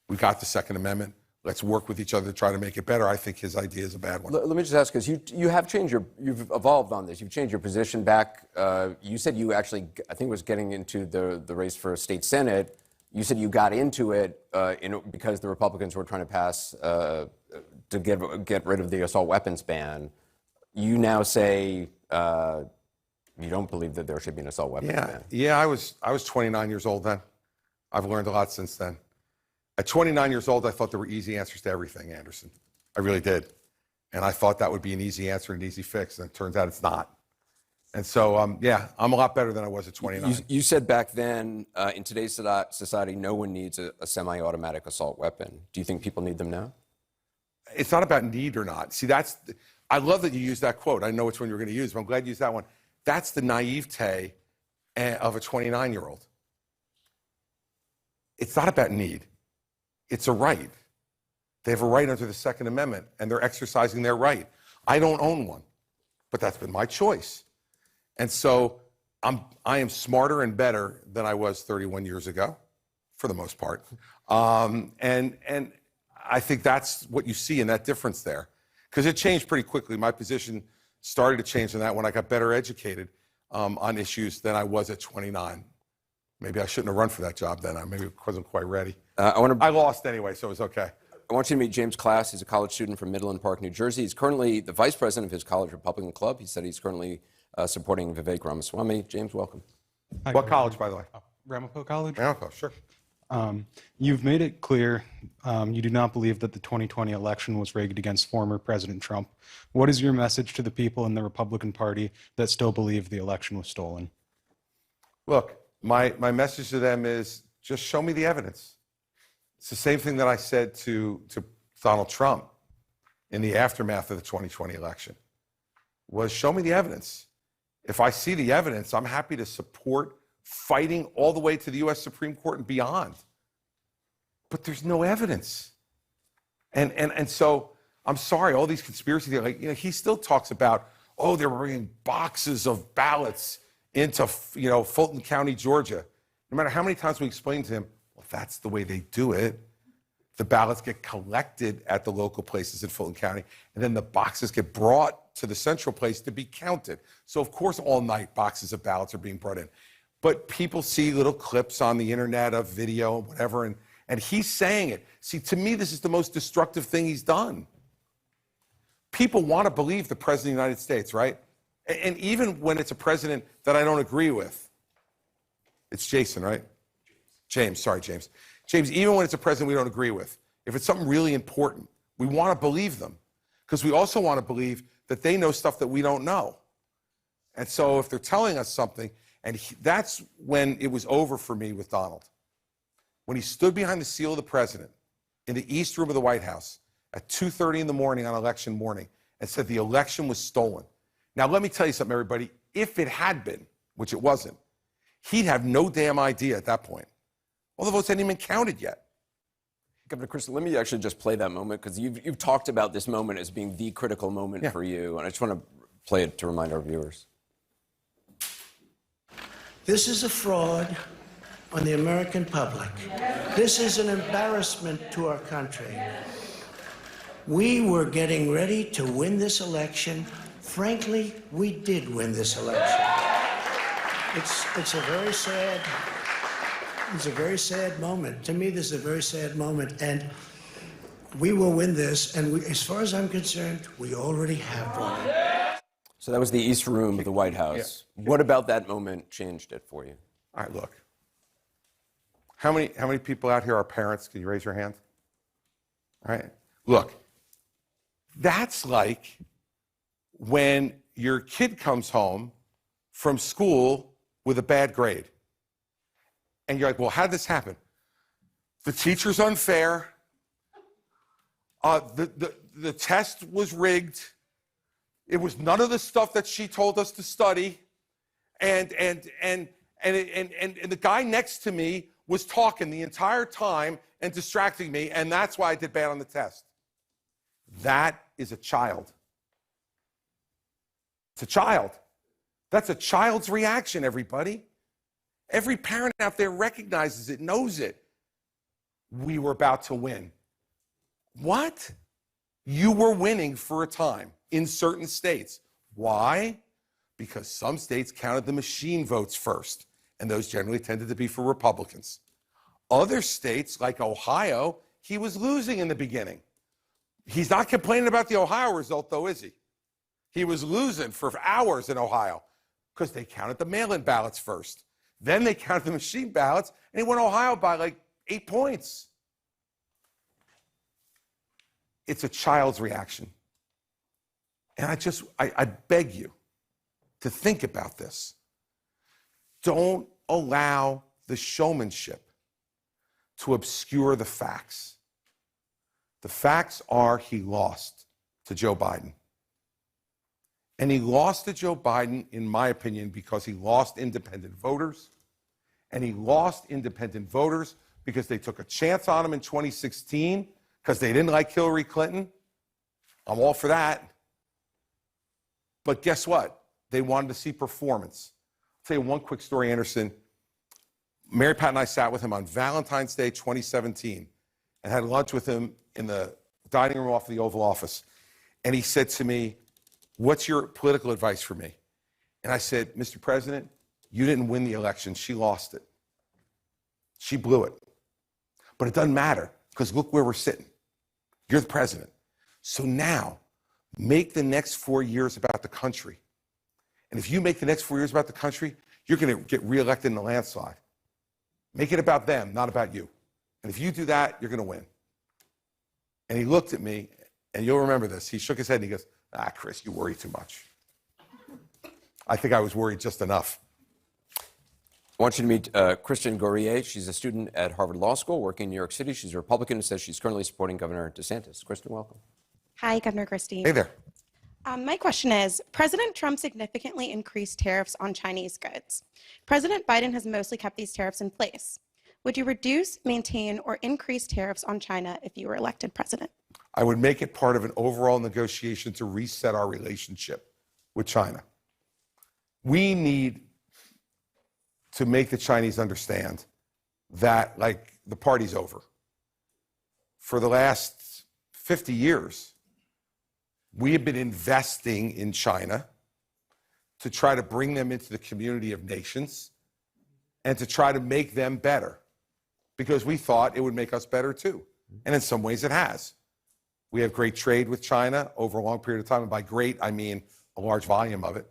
We got the Second Amendment. Let's work with each other to try to make it better. I think his idea is a bad one. Let me just ask, because you have changed you've evolved on this. You've changed your position back. You said you actually, I think it was getting into the race for a state senate. You said you got into it because the Republicans were trying to pass to get rid of the assault weapons ban. You now say you don't believe that there should be an assault weapons ban. Yeah, I was 29 years old then. I've learned a lot since then. At 29 years old, I thought there were easy answers to everything, Anderson. I really did. And I thought that would be an easy answer, an easy fix, and it turns out it's not. And so, yeah, I'm a lot better than I was at 29. You said back then, in today's society, no one needs a semi-automatic assault weapon. Do you think people need them now? It's not about need or not. See, I love that you used that quote. I know which one you're going to use, but I'm glad you used that one. That's the naivete of a 29-year-old. It's not about need. It's a right. They have a right under the Second Amendment, and they're exercising their right. I don't own one, but that's been my choice. And so I am smarter and better than I was 31 years ago, for the most part. And I think that's what you see in that difference there. Because it changed pretty quickly. My position started to change in that when I got better educated on issues than I was at 29. Maybe I shouldn't have run for that job then. I maybe wasn't quite ready. I lost anyway, so it was okay. I want you to meet James Class. He's a college student from Midland Park, New Jersey. He's currently the vice president of his college Republican club. He said he's currently supporting Vivek Ramaswamy. James, welcome. Hi, What college, by the way? Ramapo College. Ramapo, sure. You've made it clear you do not believe that the 2020 election was rigged against former President Trump. What is your message to the people in the Republican Party that still believe the election was stolen? Look, my message to them is just show me the evidence. It's the same thing that I said to Donald Trump in the aftermath of the 2020 election, was show me the evidence. If I see the evidence, I'm happy to support fighting all the way to the U.S. Supreme Court and beyond. But there's no evidence. And so I'm sorry, all these conspiracy theories, like, he still talks about, oh, they're bringing boxes of ballots into, Fulton County, Georgia. No matter how many times we explain to him, well, that's the way they do it. The ballots get collected at the local places in Fulton County, and then the boxes get brought to the central place to be counted. So, of course, all night boxes of ballots are being brought in. But people see little clips on the internet of video, whatever, and he's saying it. See, to me, this is the most destructive thing he's done. People want to believe the President of the United States, right? And even when it's a president that I don't agree with, it's Jason, right? James, sorry, James. James, even when it's a president we don't agree with, if it's something really important, we want to believe them. Because we also want to believe that they know stuff that we don't know. And so if they're telling us something, that's when it was over for me with Donald. When he stood behind the seal of the president in the East Room of the White House at 2:30 in the morning on election morning and said the election was stolen. Now, let me tell you something, everybody. If it had been, which it wasn't, he'd have no damn idea at that point. All the votes hadn't even counted yet. Governor Christie, let me actually just play that moment, because you've talked about this moment as being the critical moment for you, and I just want to play it to remind our viewers. This is a fraud on the American public. This is an embarrassment to our country. We were getting ready to win this election. Frankly, we did win this election. It's a very sad moment. To me, this is a very sad moment, and we will win this. And as far as I'm concerned, we already have won. So that was the East Room of the White House. Yeah. What about that moment changed it for you? All right, look. How many people out here are parents? Can you raise your hand? All right. Look, that's like when your kid comes home from school with a bad grade. And you're like, well, how did this happen? The teacher's unfair. The test was rigged. It was none of the stuff that she told us to study. And the guy next to me was talking the entire time and distracting me, and that's why I did bad on the test. That is a child. It's a child. That's a child's reaction, everybody. Every parent out there recognizes it, knows it. We were about to win. What? You were winning for a time in certain states. Why? Because some states counted the machine votes first, and those generally tended to be for Republicans. Other states, like Ohio, he was losing in the beginning. He's not complaining about the Ohio result, though, is he? He was losing for hours in Ohio because they counted the mail-in ballots first. Then they counted the machine ballots, and he won Ohio by like 8 points. It's a child's reaction. And I beg you to think about this. Don't allow the showmanship to obscure the facts. The facts are he lost to Joe Biden. And he lost to Joe Biden, in my opinion, because he lost independent voters. And he lost independent voters because they took a chance on him in 2016 because they didn't like Hillary Clinton. I'm all for that. But guess what? They wanted to see performance. I'll tell you one quick story, Anderson. Mary Pat and I sat with him on Valentine's Day 2017 and had lunch with him in the dining room off the Oval Office. And he said to me, "What's your political advice for me?" And I said, "Mr. President, you didn't win the election. She lost it. She blew it. But it doesn't matter because look where we're sitting. You're the president. So now make the next 4 years about the country. And if you make the next 4 years about the country, you're going to get reelected in a landslide. Make it about them, not about you. And if you do that, you're going to win." And he looked at me, and you'll remember this. He shook his head and he goes, "Chris, you worry too much." I think I was worried just enough. I want you to meet Kristen Gourier. She's a student at Harvard Law School working in New York City. She's a Republican and says she's currently supporting Governor DeSantis. Kristen, welcome. Hi, Governor Christie. Hey there. My question is, President Trump significantly increased tariffs on Chinese goods. President Biden has mostly kept these tariffs in place. Would you reduce, maintain, or increase tariffs on China if you were elected president? I would make it part of an overall negotiation to reset our relationship with China. We need to make the Chinese understand that, like, the party's over. For the last 50 years, we have been investing in China to try to bring them into the community of nations and to try to make them better because we thought it would make us better too. And in some ways it has. We have great trade with China over a long period of time. And by great, I mean a large volume of it.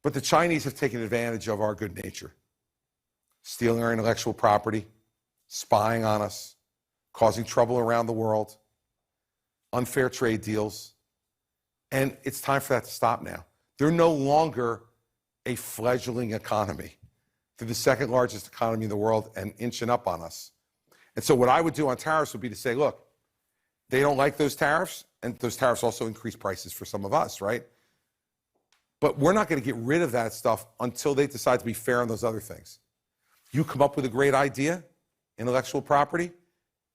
But the Chinese have taken advantage of our good nature, stealing our intellectual property, spying on us, causing trouble around the world, unfair trade deals. And it's time for that to stop now. They're no longer a fledgling economy. They're the second largest economy in the world and inching up on us. And so what I would do on tariffs would be to say, look, they don't like those tariffs, and those tariffs also increase prices for some of us, right? But we're not going to get rid of that stuff until they decide to be fair on those other things. You come up with a great idea, intellectual property,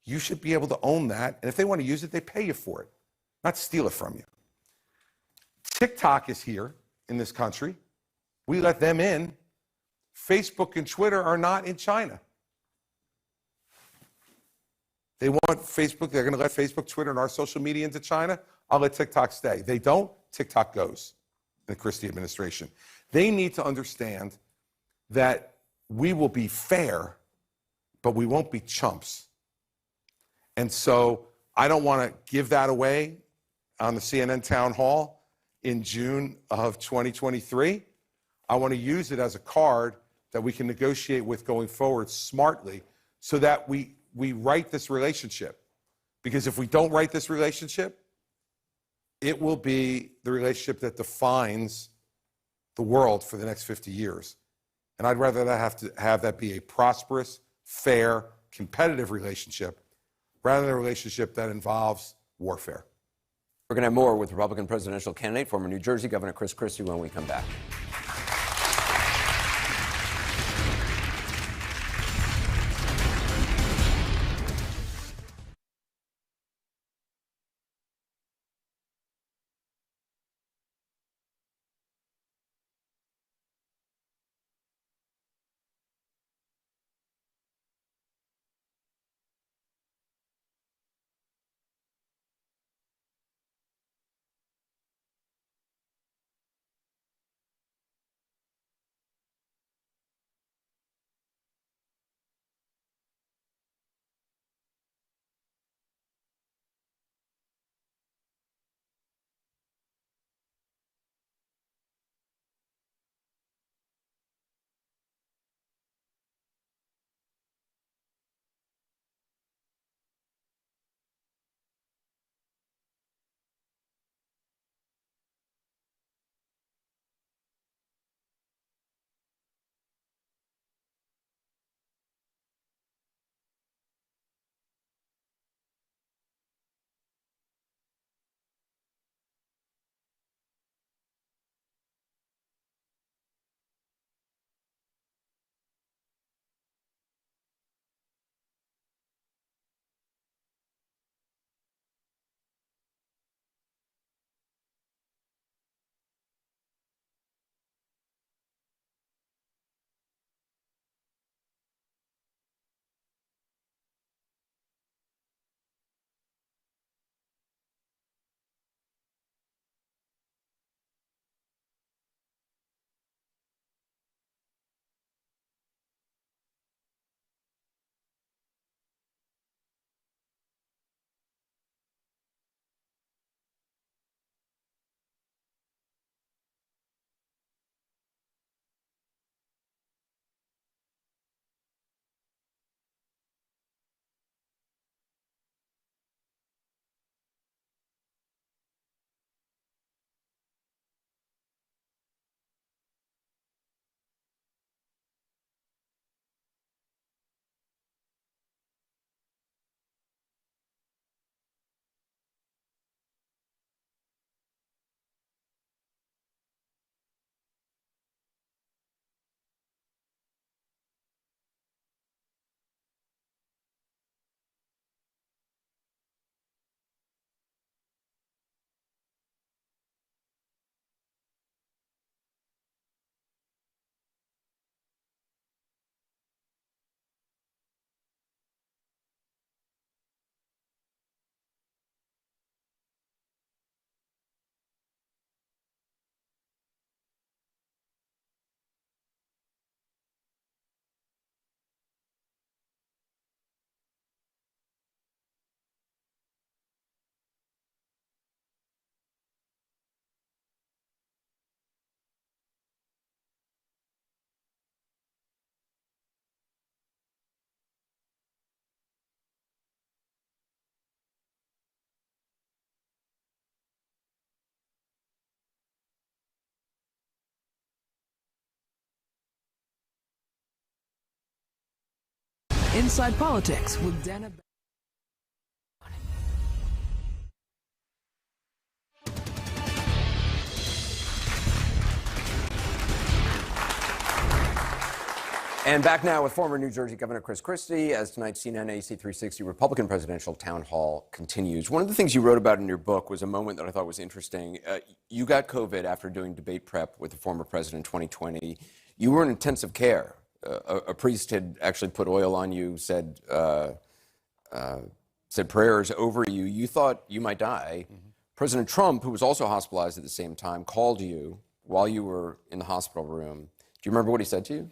you should be able to own that. And if they want to use it, they pay you for it, not steal it from you. TikTok is here in this country. We let them in. Facebook and Twitter are not in China. They want Facebook, they're going to let Facebook, Twitter, and our social media into China. I'll let TikTok stay. They don't, TikTok goes. The Christie administration. They need to understand that we will be fair, but we won't be chumps. And so I don't want to give that away on the CNN town hall in June of 2023. I want to use it as a card that we can negotiate with going forward smartly so that we right this relationship. Because if we don't right this relationship, it will be the relationship that defines the world for the next 50 years. And I'd rather have that be a prosperous, fair, competitive relationship rather than a relationship that involves warfare. We're going to have more with Republican presidential candidate, former New Jersey Governor Chris Christie, when we come back. Inside Politics with Dana. And back now with former New Jersey Governor Chris Christie as tonight's CNN AC 360 Republican presidential town hall continues. One of the things you wrote about in your book was a moment that I thought was interesting. You got COVID after doing debate prep with the former president in 2020. You were in intensive care. A priest had actually put oil on you, said prayers over you. You thought you might die. Mm-hmm. President Trump, who was also hospitalized at the same time, called you while you were in the hospital room. Do you remember what he said to you?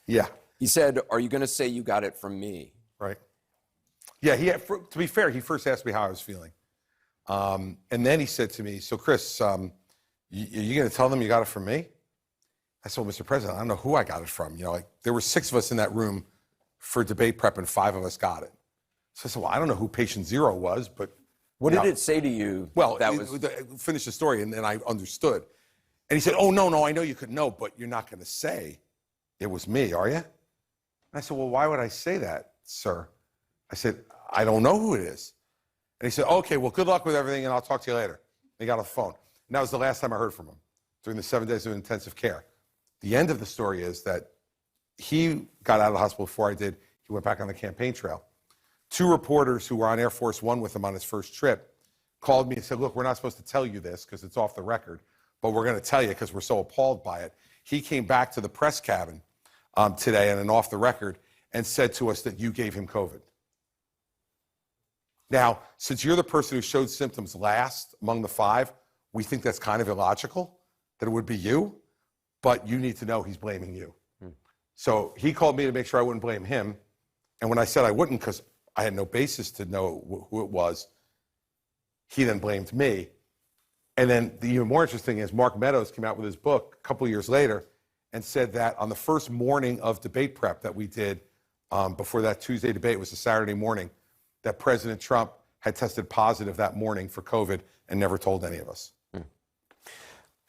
Yeah. He said, "Are you going to say you got it from me?" Right. Yeah, to be fair, he first asked me how I was feeling. And then he said to me, "So, Chris, you going to tell them you got it from me?" I said, "Well, Mr. President, I don't know who I got it from. You know, like there were 6 of us in that room for debate prep and 5 of us got it." So I said, "Well, I don't know who patient 0 was, but..." What did it say to you? Well, finish the story, and then I understood. And he said, "Oh, no, I know you could know, but you're not going to say it was me, are you?" And I said, "Well, why would I say that, sir?" I said, "I don't know who it is." And he said, "Okay, well, good luck with everything, and I'll talk to you later." And he got off the phone. And that was the last time I heard from him during the 7 days of intensive care. The end of the story is that he got out of the hospital before I did. He went back on the campaign trail. 2 reporters who were on Air Force One with him on his first trip called me and said, "Look, we're not supposed to tell you this because it's off the record, but we're going to tell you because we're so appalled by it." He came back to the press cabin today and off the record and said to us that you gave him COVID. Now, since you're the person who showed symptoms last among the 5, we think that's kind of illogical that it would be you, but you need to know he's blaming you. So he called me to make sure I wouldn't blame him. And when I said I wouldn't because I had no basis to know who it was, he then blamed me. And then the even more interesting is Mark Meadows came out with his book a couple years later and said that on the first morning of debate prep that we did before that Tuesday debate, it was a Saturday morning, that President Trump had tested positive that morning for COVID and never told any of us.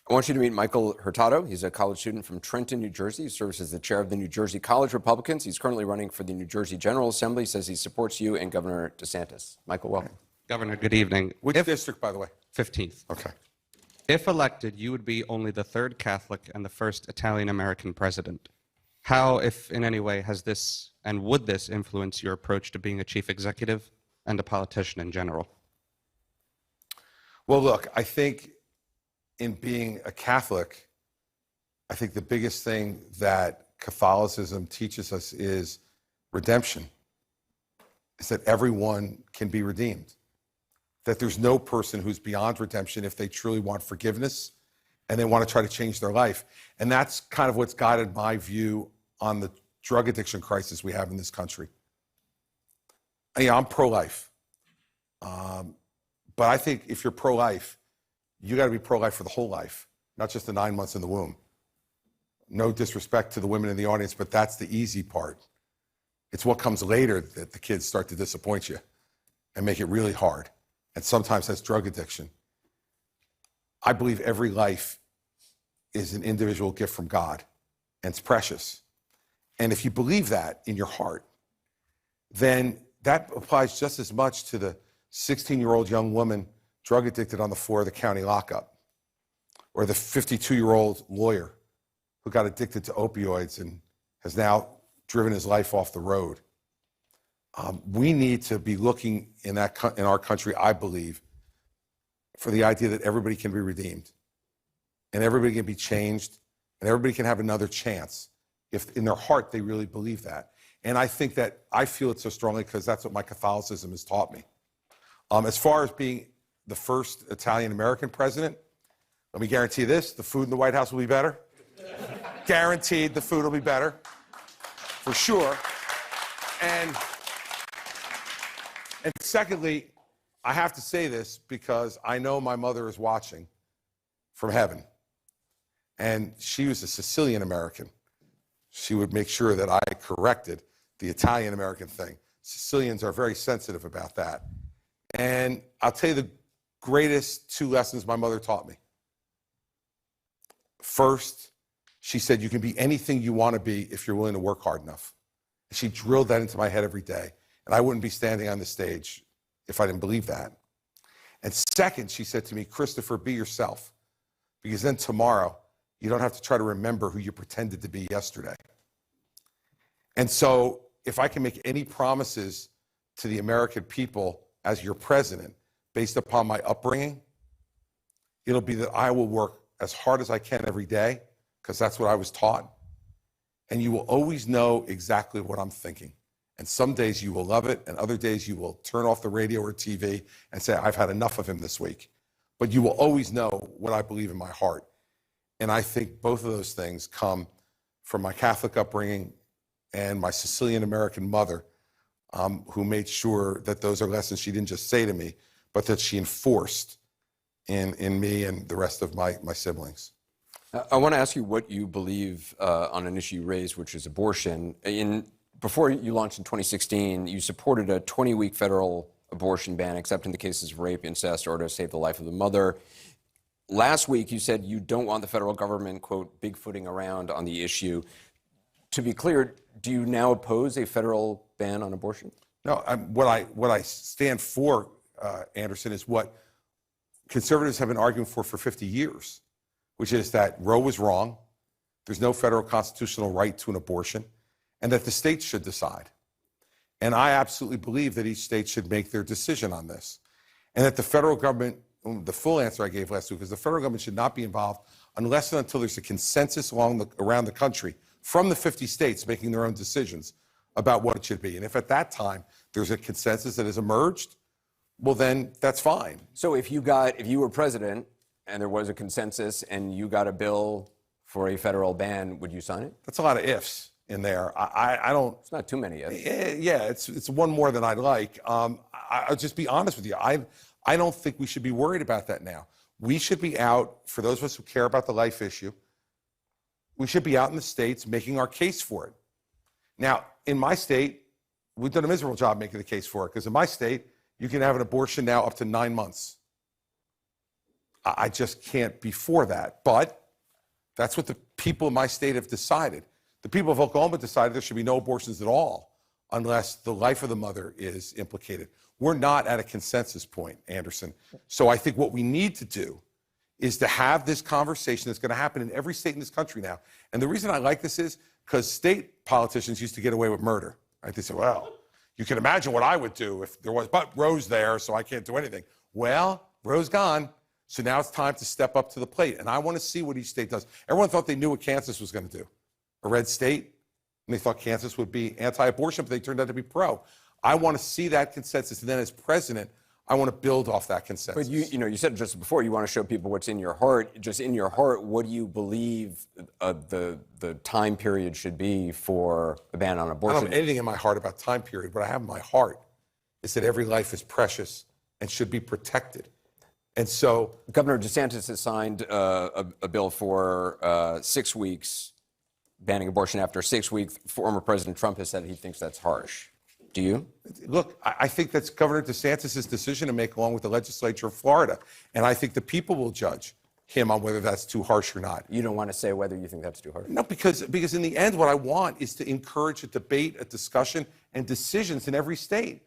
I want you to meet Michael Hurtado. He's a college student from Trenton, New Jersey. He serves as the chair of the New Jersey College Republicans. He's currently running for the New Jersey General Assembly. He says he supports you and Governor DeSantis. Michael, welcome. Governor, good evening. Which district, by the way? 15th. Okay. If elected, you would be only the 3rd Catholic and the 1st Italian-American president. How, if in any way, has this and would this influence your approach to being a chief executive and a politician in general? Well, look, I think in being a Catholic, I think the biggest thing that Catholicism teaches us is redemption. Is that everyone can be redeemed. That there's no person who's beyond redemption if they truly want forgiveness and they want to try to change their life. And that's kind of what's guided my view on the drug addiction crisis we have in this country. I'm pro-life. But I think if you're pro-life, you got to be pro-life for the whole life, not just the 9 months in the womb. No disrespect to the women in the audience, but that's the easy part. It's what comes later that the kids start to disappoint you and make it really hard. And sometimes that's drug addiction. I believe every life is an individual gift from God, and it's precious. And if you believe that in your heart, then that applies just as much to the 16-year-old young woman drug addicted on the floor of the county lockup, or the 52-year-old lawyer who got addicted to opioids and has now driven his life off the road. We need to be looking in our country, I believe, for the idea that everybody can be redeemed and everybody can be changed and everybody can have another chance if in their heart they really believe that. And I think that I feel it so strongly because that's what my Catholicism has taught me. As far as being the first Italian-American president, let me guarantee this, the food in the White House will be better. Guaranteed the food will be better, for sure. And secondly, I have to say this because I know my mother is watching from heaven. And she was a Sicilian American. She would make sure that I corrected the Italian American thing. Sicilians are very sensitive about that. And I'll tell you the greatest 2 lessons my mother taught me. First, she said, you can be anything you want to be if you're willing to work hard enough. She drilled that into my head every day. And I wouldn't be standing on the stage if I didn't believe that. And second, she said to me, Christopher, be yourself. Because then tomorrow, you don't have to try to remember who you pretended to be yesterday. And so if I can make any promises to the American people as your president based upon my upbringing, it'll be that I will work as hard as I can every day, because that's what I was taught. And you will always know exactly what I'm thinking. And some days you will love it, and other days you will turn off the radio or TV and say, I've had enough of him this week. But you will always know what I believe in my heart. And I think both of those things come from my Catholic upbringing and my Sicilian American mother, who made sure that those are lessons she didn't just say to me, but that she enforced in me and the rest of my siblings. I want to ask you what you believe on an issue you raised, which is abortion. Before you launched in 2016, you supported a 20-week federal abortion ban, except in the cases of rape, incest, or to save the life of the mother. Last week, you said you don't want the federal government, quote, bigfooting around on the issue. To be clear, do you now oppose a federal ban on abortion? No, what I stand for, Anderson, is what conservatives have been arguing for 50 years, which is that Roe was wrong, there's no federal constitutional right to an abortion, and that the states should decide. And I absolutely believe that each state should make their decision on this. And that the federal government, the full answer I gave last week is the federal government should not be involved unless and until there's a consensus around the country from the 50 states making their own decisions about what it should be. And if at that time there's a consensus that has emerged, well, then that's fine. So if you were president and there was a consensus and you got a bill for a federal ban, would you sign it? That's a lot of ifs in there. I don't. It's not too many ifs. Yeah, it's one more than I'd like. I'll just be honest with you. I don't think we should be worried about that now. We should be out, for those of us who care about the life issue, we should be out in the states making our case for it. Now, in my state, we've done a miserable job making the case for it, because in my state, you can have an abortion now up to 9 months. I just can't be for that. But that's what the people in my state have decided. The people of Oklahoma decided there should be no abortions at all unless the life of the mother is implicated. We're not at a consensus point, Anderson. So I think what we need to do is to have this conversation that's going to happen in every state in this country now. And the reason I like this is because state politicians used to get away with murder. Right? They say, well, you can imagine what I would do if there was, but Roe's there, so I can't do anything. Well, Roe's gone. So now it's time to step up to the plate. And I want to see what each state does. Everyone thought they knew what Kansas was going to do. A red state, and they thought Kansas would be anti-abortion, but they turned out to be pro. I want to see that consensus, and then as president, I want to build off that consensus. But you said just before you want to show people what's in your heart. Just in your heart, what do you believe the time period should be for a ban on abortion? I don't have anything in my heart about time period. What I have in my heart is that every life is precious and should be protected. And so Governor DeSantis has signed a bill for 6 weeks, banning abortion after 6 weeks. Former President Trump has said he thinks that's harsh. Do you? Look, I think that's Governor DeSantis' decision to make along with the legislature of Florida. And I think the people will judge him on whether that's too harsh or not. You don't want to say whether you think that's too harsh? No, because in the end, what I want is to encourage a debate, a discussion, and decisions in every state.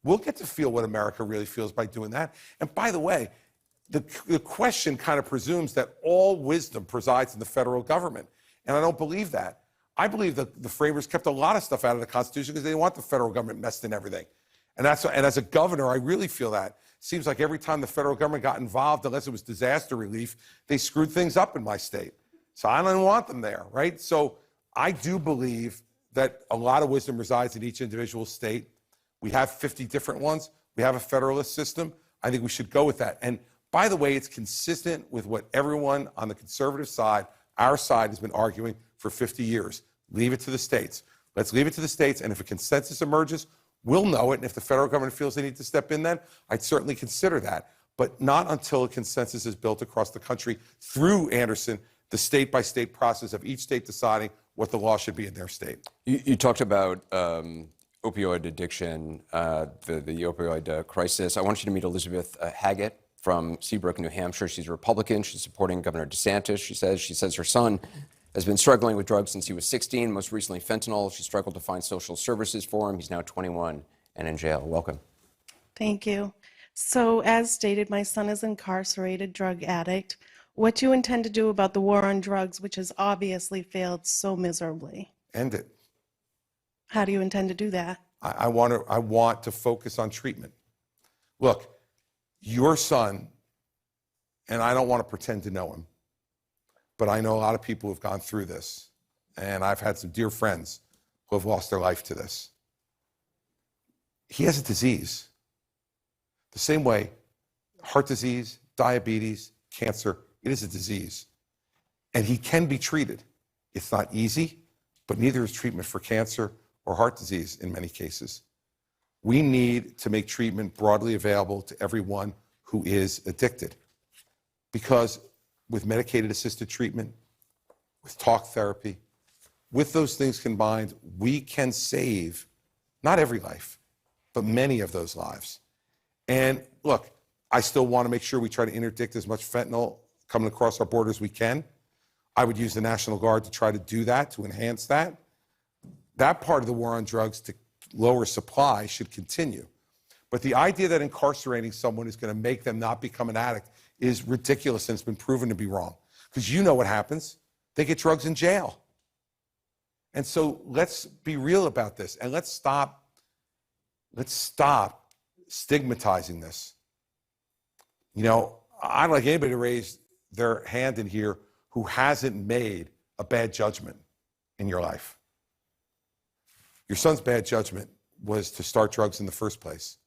We'll get to feel what America really feels by doing that. And by the way, the question kind of presumes that all wisdom presides in the federal government. And I don't believe that. I believe that the framers kept a lot of stuff out of the Constitution because they didn't want the federal government messed in everything. And as a governor, I really feel that. Seems like every time the federal government got involved, unless it was disaster relief, they screwed things up in my state. So I don't want them there, right? So I do believe that a lot of wisdom resides in each individual state. We have 50 different ones. We have a federalist system. I think we should go with that. And by the way, it's consistent with what everyone on the conservative side, our side, has been arguing for 50 years. Leave it to the states. Let's leave it to the states, and if a consensus emerges, we'll know it, and if the federal government feels they need to step in then, I'd certainly consider that, but not until a consensus is built across the country through, Anderson, the state-by-state process of each state deciding what the law should be in their state. You talked about opioid addiction, the opioid crisis. I want you to meet Elizabeth Haggett from Seabrook, New Hampshire. She's a Republican. She's supporting Governor DeSantis. She says her son has been struggling with drugs since he was 16, most recently fentanyl. She struggled to find social services for him. He's now 21 and in jail. Welcome. Thank you. So, as stated, my son is an incarcerated drug addict. What do you intend to do about the war on drugs, which has obviously failed so miserably? End it. How do you intend to do that? I want to focus on treatment. Look, your son, and I don't want to pretend to know him, but I know a lot of people who have gone through this, and I've had some dear friends who have lost their life to this. He has a disease. The same way heart disease, diabetes, cancer, it is a disease. And he can be treated. It's not easy, but neither is treatment for cancer or heart disease in many cases. We need to make treatment broadly available to everyone who is addicted. Because with medicated assisted treatment, with talk therapy, with those things combined, we can save not every life, but many of those lives. And look, I still want to make sure we try to interdict as much fentanyl coming across our border as we can. I would use the National Guard to try to do that, to enhance that. That part of the war on drugs to lower supply should continue. But the idea that incarcerating someone is going to make them not become an addict is ridiculous, and it's been proven to be wrong. Because you know what happens. They get drugs in jail. And so let's be real about this, and let's stop stigmatizing this. You know, I'd like anybody to raise their hand in here who hasn't made a bad judgment in your life. Your son's bad judgment was to start drugs in the first place.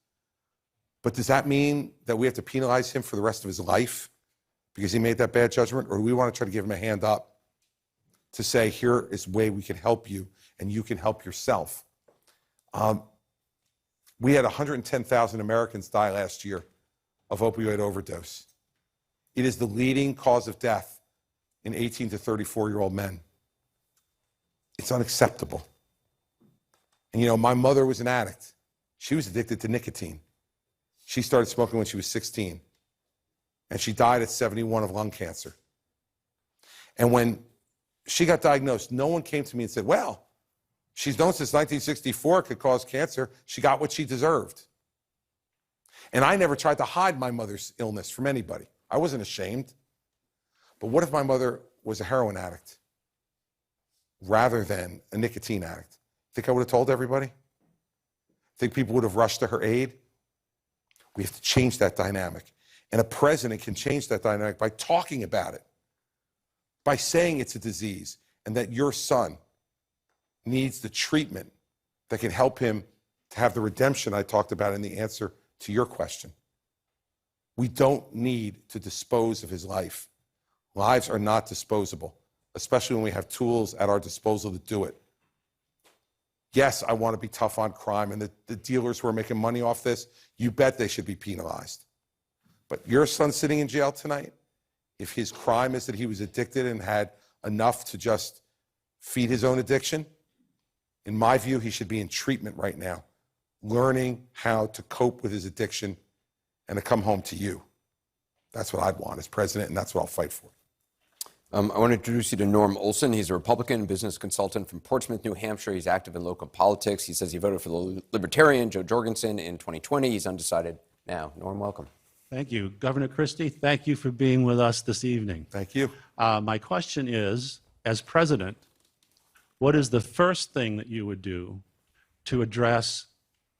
But does that mean that we have to penalize him for the rest of his life because he made that bad judgment? Or do we want to try to give him a hand up to say, here is a way we can help you and you can help yourself? We had 110,000 Americans die last year of opioid overdose. It is the leading cause of death in 18 to 34-year-old men. It's unacceptable. And you know, my mother was an addict. She was addicted to nicotine. She started smoking when she was 16. And she died at 71 of lung cancer. And when she got diagnosed, no one came to me and said, well, she's known since 1964 it could cause cancer. She got what she deserved. And I never tried to hide my mother's illness from anybody. I wasn't ashamed. But what if my mother was a heroin addict rather than a nicotine addict? Think I would have told everybody? Think people would have rushed to her aid? We have to change that dynamic. And a president can change that dynamic by talking about it, by saying it's a disease and that your son needs the treatment that can help him to have the redemption I talked about in the answer to your question. We don't need to dispose of his life. Lives are not disposable, especially when we have tools at our disposal to do it. Yes, I want to be tough on crime, and the dealers who are making money off this, you bet they should be penalized. But your son sitting in jail tonight, if his crime is that he was addicted and had enough to just feed his own addiction, in my view, he should be in treatment right now, learning how to cope with his addiction and to come home to you. That's what I'd want as president, and that's what I'll fight for. I want to introduce you to Norm Olson. He's a Republican business consultant from Portsmouth, New Hampshire. He's active in local politics. He says he voted for the Libertarian, Joe Jorgensen, in 2020. He's undecided now. Norm, welcome. Thank you. Governor Christie, thank you for being with us this evening. Thank you. My question is, as president, what is the first thing that you would do to address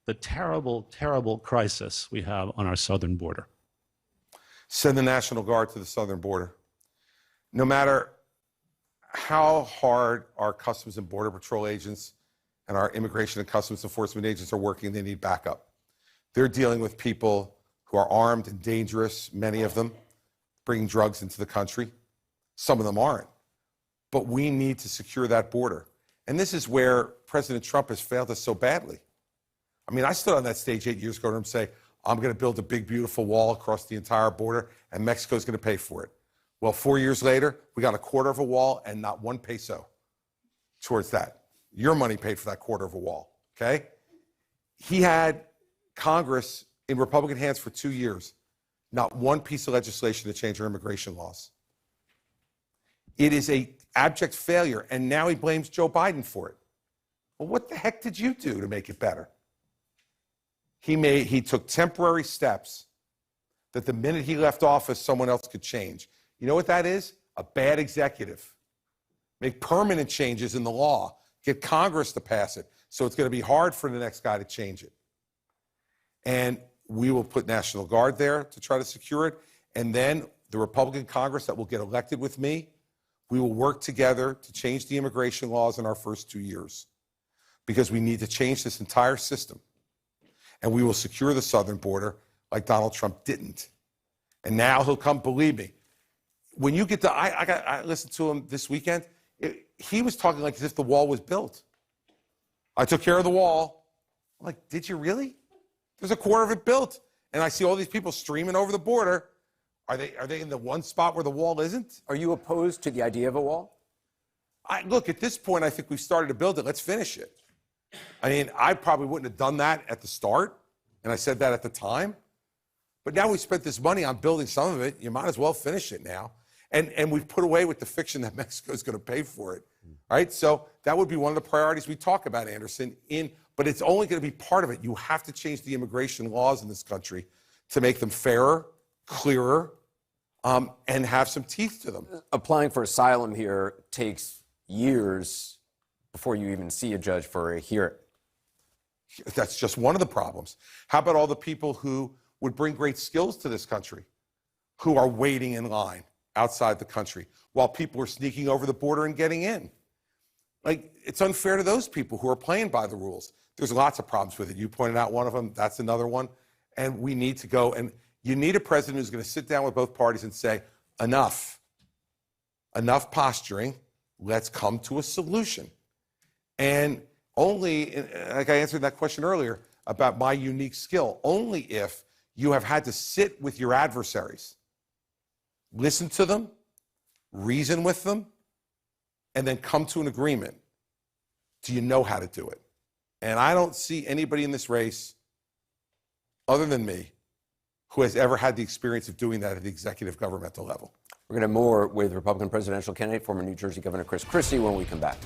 the terrible, terrible crisis we have on our southern border? Send the National Guard to the southern border. No matter how hard our Customs and Border Patrol agents and our Immigration and Customs Enforcement agents are working, they need backup. They're dealing with people who are armed and dangerous, many of them, bringing drugs into the country. Some of them aren't. But we need to secure that border. And this is where President Trump has failed us so badly. I mean, I stood on that stage 8 years ago and say, I'm going to build a big, beautiful wall across the entire border, and Mexico's going to pay for it. Well, 4 years later, we got a quarter of a wall and not one peso towards that. Your money paid for that quarter of a wall, okay? He had Congress in Republican hands for 2 years, not one piece of legislation to change our immigration laws. It is a abject failure, and now he blames Joe Biden for it. Well, what the heck did you do to make it better? He took temporary steps that the minute he left office, someone else could change. You know what that is? A bad executive. Make permanent changes in the law. Get Congress to pass it. So it's going to be hard for the next guy to change it. And we will put National Guard there to try to secure it. And then the Republican Congress that will get elected with me, we will work together to change the immigration laws in our first 2 years. Because we need to change this entire system. And we will secure the southern border like Donald Trump didn't. And now he'll come, believe me. When you get to, I listened to him this weekend. He was talking like as if the wall was built. I took care of the wall. I'm like, did you really? There's a quarter of it built. And I see all these people streaming over the border. Are they in the one spot where the wall isn't? Are you opposed to the idea of a wall? Look, at this point, I think we've started to build it. Let's finish it. I mean, I probably wouldn't have done that at the start, and I said that at the time. But now we spent this money on building some of it. You might as well finish it now. And we've put away with the fiction that Mexico is going to pay for it, right? So that would be one of the priorities we talk about, Anderson. But it's only going to be part of it. You have to change the immigration laws in this country to make them fairer, clearer, and have some teeth to them. Applying for asylum here takes years before you even see a judge for a hearing. That's just one of the problems. How about all the people who would bring great skills to this country, who are waiting in line outside the country while people are sneaking over the border and getting in? Like, it's unfair to those people who are playing by the rules. There's lots of problems with it. You pointed out one of them. That's another one. And we need to go. And you need a president who's going to sit down with both parties and say, enough. Enough posturing. Let's come to a solution. And only, like I answered that question earlier about my unique skill, only if you have had to sit with your adversaries, listen to them, reason with them, and then come to an agreement, do you know how to do it? And I don't see anybody in this race, other than me, who has ever had the experience of doing that at the executive governmental level. We're going to have more with Republican presidential candidate, former New Jersey Governor Christie, when we come back.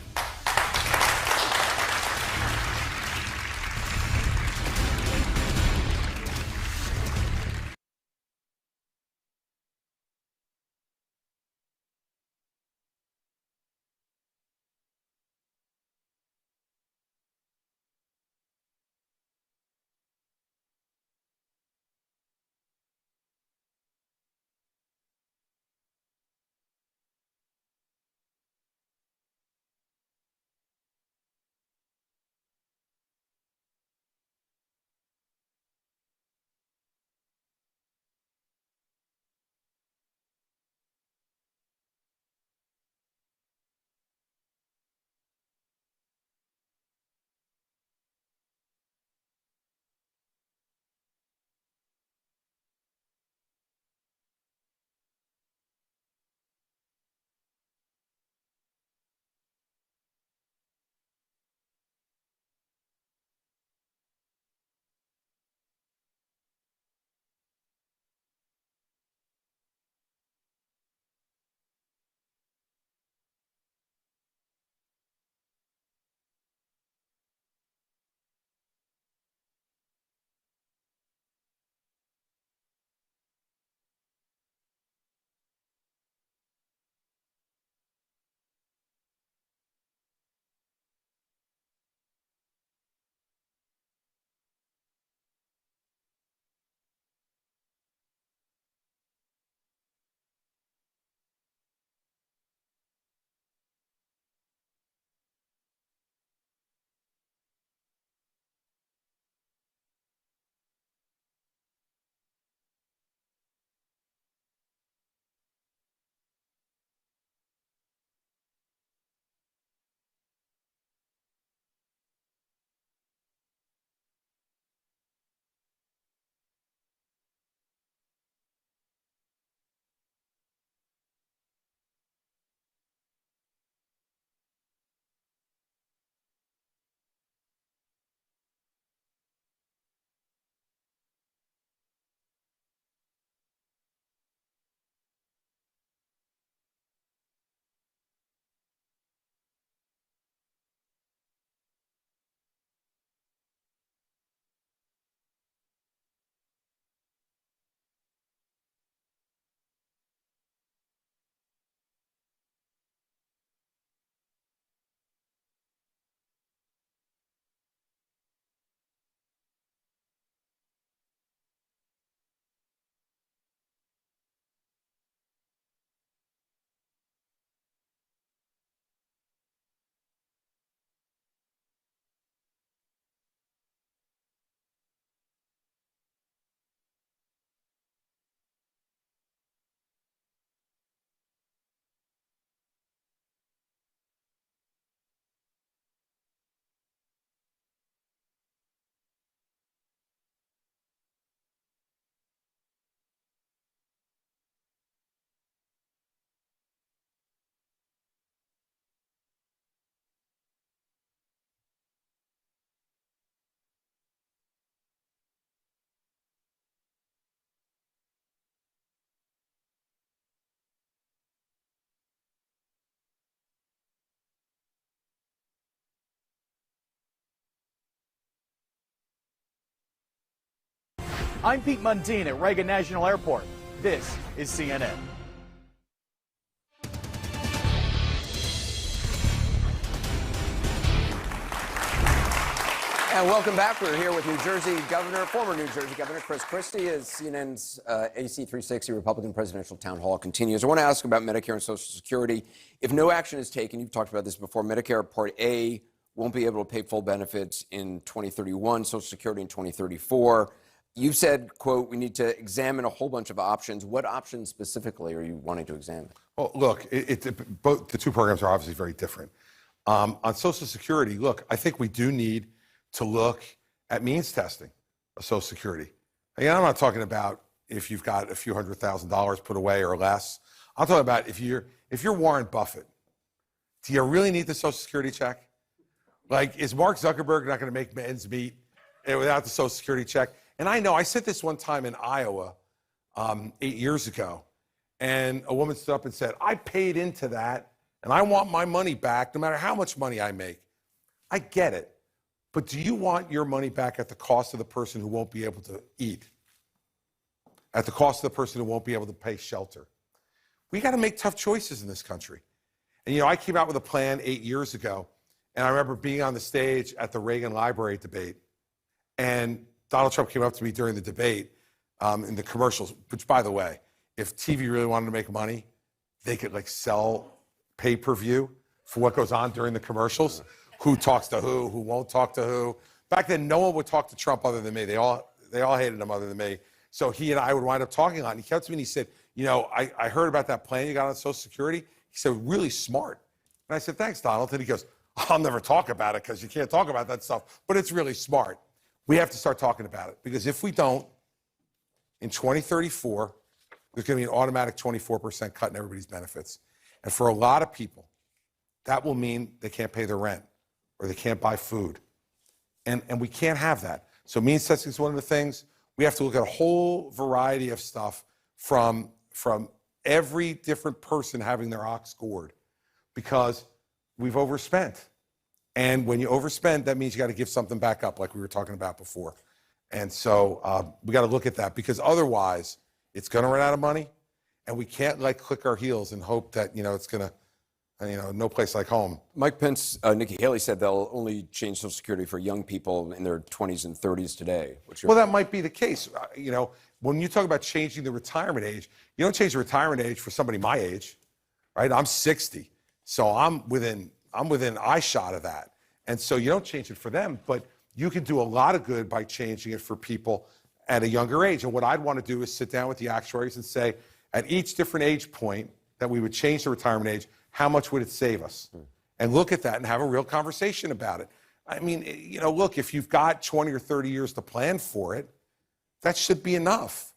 I'm Pete Mundine at Reagan National Airport. This is CNN. And welcome back. We're here with former New Jersey Governor Chris Christie as CNN's AC 360 Republican presidential town hall continues. I want to ask about Medicare and Social Security. If no action is taken, you've talked about this before, Medicare Part A won't be able to pay full benefits in 2031, Social Security in 2034. You've said, quote, we need to examine a whole bunch of options. What options specifically are you wanting to examine? Well, look, both the two programs are obviously very different. On Social Security, look, I think we do need to look at means testing of Social Security. Again, I'm not talking about if you've got a few $100,000 put away or less. I'm talking about if you're Warren Buffett, do you really need the Social Security check? Like, is Mark Zuckerberg not going to make ends meet without the Social Security check? And I know, I said this one time in Iowa 8 years ago, and a woman stood up and said, I paid into that, and I want my money back no matter how much money I make. I get it. But do you want your money back at the cost of the person who won't be able to eat? At the cost of the person who won't be able to pay shelter? We got to make tough choices in this country. And, you know, I came out with a plan 8 years ago, and I remember being on the stage at the Reagan Library debate, and Donald Trump came up to me during the debate in the commercials, which, by the way, if TV really wanted to make money, they could, like, sell pay-per-view for what goes on during the commercials. Who talks to who won't talk to who. Back then, no one would talk to Trump other than me. They all hated him other than me. So he and I would wind up talking a lot. And he came to me and he said, you know, I heard about that plan you got on Social Security. He said, really smart. And I said, thanks, Donald. And he goes, I'll never talk about it because you can't talk about that stuff, but it's really smart. We have to start talking about it, because if we don't, in 2034, there's going to be an automatic 24% cut in everybody's benefits. And for a lot of people, that will mean they can't pay their rent, or they can't buy food. And we can't have that. So means testing is one of the things. We have to look at a whole variety of stuff from every different person having their ox gored, because we've overspent. And when you overspend, that means you got to give something back up, like we were talking about before. And so we got to look at that, because otherwise it's going to run out of money, and we can't like click our heels and hope that, you know, it's going to, you know, no place like home. Mike Pence, Nikki Haley said they'll only change Social Security for young people in their 20s and 30s today. Well, that might be the case. You know, when you talk about changing the retirement age, you don't change the retirement age for somebody my age, right? I'm 60, so I'm within eye shot of that. And so you don't change it for them, but you can do a lot of good by changing it for people at a younger age. And what I'd want to do is sit down with the actuaries and say, at each different age point that we would change the retirement age, how much would it save us? And look at that and have a real conversation about it. I mean, you know, look, if you've got 20 or 30 years to plan for it, that should be enough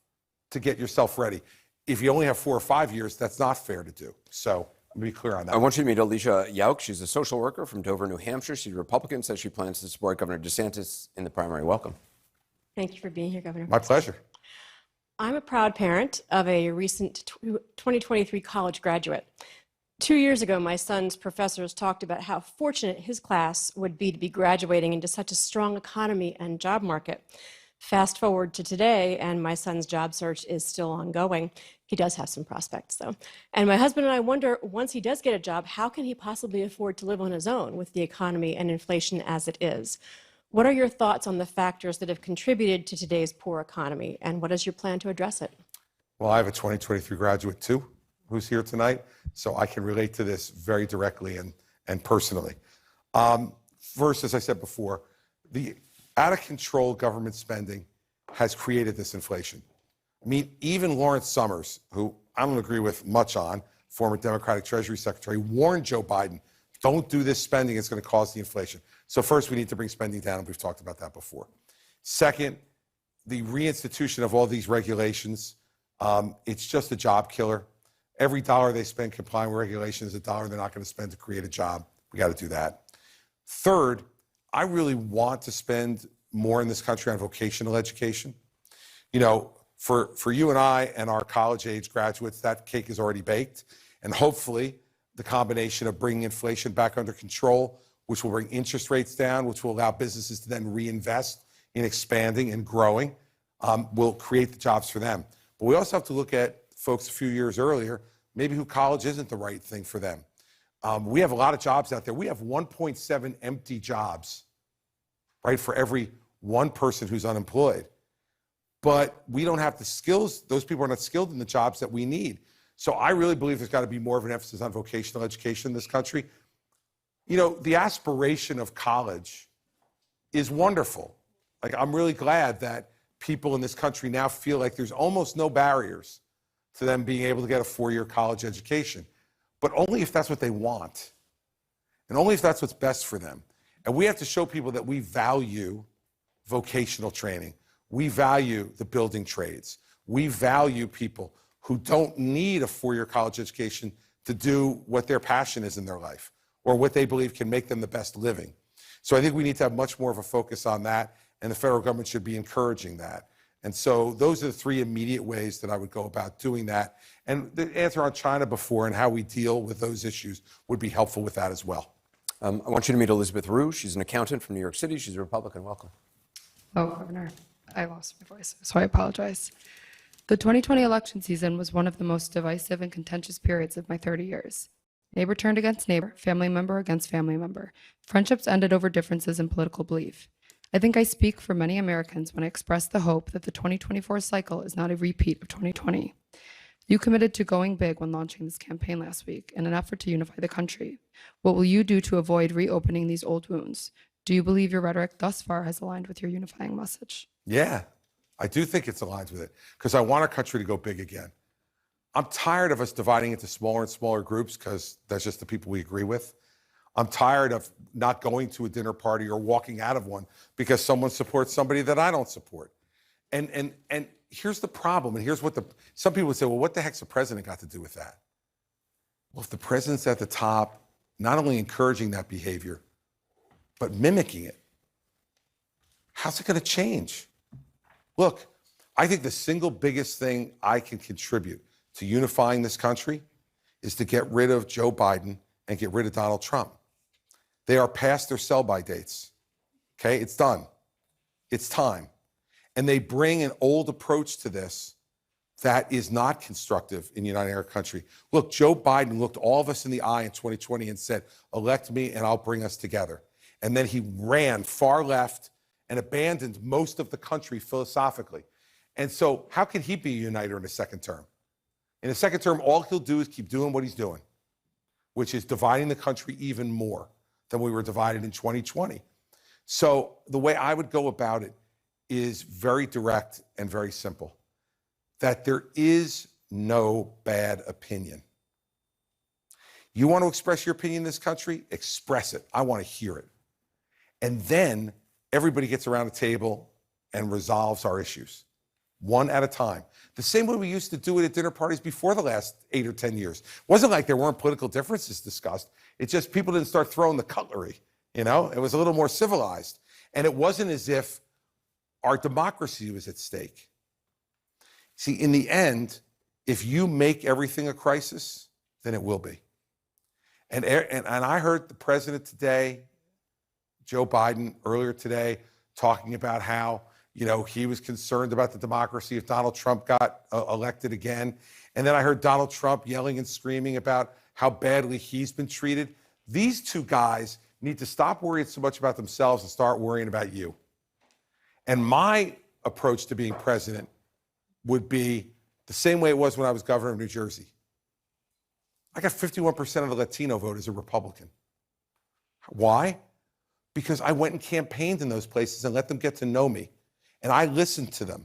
to get yourself ready. If you only have 4 or 5 years, that's not fair to do. So let me be clear on that. I want you to meet Alicia Yauk. She's a social worker from Dover, New Hampshire. She's a Republican, says she plans to support Governor DeSantis in the primary. Welcome. Thank you for being here, Governor. My pleasure. I'm a proud parent of a recent 2023 college graduate. 2 years ago, my son's professors talked about how fortunate his class would be to be graduating into such a strong economy and job market. Fast forward to today, and my son's job search is still ongoing. He does have some prospects, though. And my husband and I wonder, once he does get a job, how can he possibly afford to live on his own with the economy and inflation as it is? What are your thoughts on the factors that have contributed to today's poor economy, and what is your plan to address it? Well, I have a 2023 graduate, too, who's here tonight, so I can relate to this very directly and personally. First, as I said before, the out-of-control government spending has created this inflation. I mean, even Lawrence Summers, who I don't agree with much on, former Democratic Treasury Secretary, warned Joe Biden, don't do this spending, it's going to cause the inflation. So first, we need to bring spending down, and we've talked about that before. Second, the reinstitution of all these regulations, it's just a job killer. Every dollar they spend complying with regulations is a dollar they're not going to spend to create a job. We got to do that. Third, I really want to spend more in this country on vocational education. You know, for you and I and our college-age graduates, that cake is already baked. And hopefully, the combination of bringing inflation back under control, which will bring interest rates down, which will allow businesses to then reinvest in expanding and growing, will create the jobs for them. But we also have to look at folks a few years earlier, maybe who college isn't the right thing for them. We have a lot of jobs out there. We have 1.7 empty jobs, right, for every one person who's unemployed. But we don't have the skills. Those people are not skilled in the jobs that we need. So I really believe there's got to be more of an emphasis on vocational education in this country. You know, the aspiration of college is wonderful. Like, I'm really glad that people in this country now feel like there's almost no barriers to them being able to get a 4-year college education, but only if that's what they want, and only if that's what's best for them. And we have to show people that we value vocational training. We value the building trades. We value people who don't need a 4-year college education to do what their passion is in their life or what they believe can make them the best living. So I think we need to have much more of a focus on that, and the federal government should be encouraging that. And so those are the 3 immediate ways that I would go about doing that. And the answer on China before and how we deal with those issues would be helpful with that as well. I want you to meet Elizabeth Rue. She's an accountant from New York City. She's a Republican. Welcome. Oh, Governor, I lost my voice, so I apologize. The 2020 election season was one of the most divisive and contentious periods of my 30 years. Neighbor turned against neighbor, family member against family member. Friendships ended over differences in political belief. I think I speak for many Americans when I express the hope that the 2024 cycle is not a repeat of 2020. You committed to going big when launching this campaign last week in an effort to unify the country. What will you do to avoid reopening these old wounds? Do you believe your rhetoric thus far has aligned with your unifying message? Yeah, I do think it's aligned with it because I want our country to go big again. I'm tired of us dividing into smaller and smaller groups because that's just the people we agree with. I'm tired of not going to a dinner party or walking out of one because someone supports somebody that I don't support. And here's the problem, and here's what some people would say, well, what the heck's the president got to do with that? Well, if the president's at the top, not only encouraging that behavior, but mimicking it, how's it going to change? Look, I think the single biggest thing I can contribute to unifying this country is to get rid of Joe Biden and get rid of Donald Trump. They are past their sell-by dates. Okay, it's done. It's time. And they bring an old approach to this that is not constructive in uniting our country. Look, Joe Biden looked all of us in the eye in 2020 and said, elect me and I'll bring us together. And then he ran far left and abandoned most of the country philosophically. And so how can he be a uniter in a second term? In a second term, all he'll do is keep doing what he's doing, which is dividing the country even more than we were divided in 2020. So the way I would go about it is very direct and very simple, that there is no bad opinion. You want to express your opinion in this country? Express it. I want to hear it. And then everybody gets around a table and resolves our issues, one at a time. The same way we used to do it at dinner parties before the last 8 or 10 years. It wasn't like there weren't political differences discussed. It's just people didn't start throwing the cutlery, you know? It was a little more civilized. And it wasn't as if our democracy was at stake. See, in the end, if you make everything a crisis, then it will be. And I heard the president today, Joe Biden, earlier today, talking about how, you know, he was concerned about the democracy if Donald Trump got elected again. And then I heard Donald Trump yelling and screaming about how badly he's been treated. These two guys need to stop worrying so much about themselves and start worrying about you. And my approach to being president would be the same way it was when I was governor of New Jersey. I got 51% of the Latino vote as a Republican. Why? Because I went and campaigned in those places and let them get to know me. And I listened to them.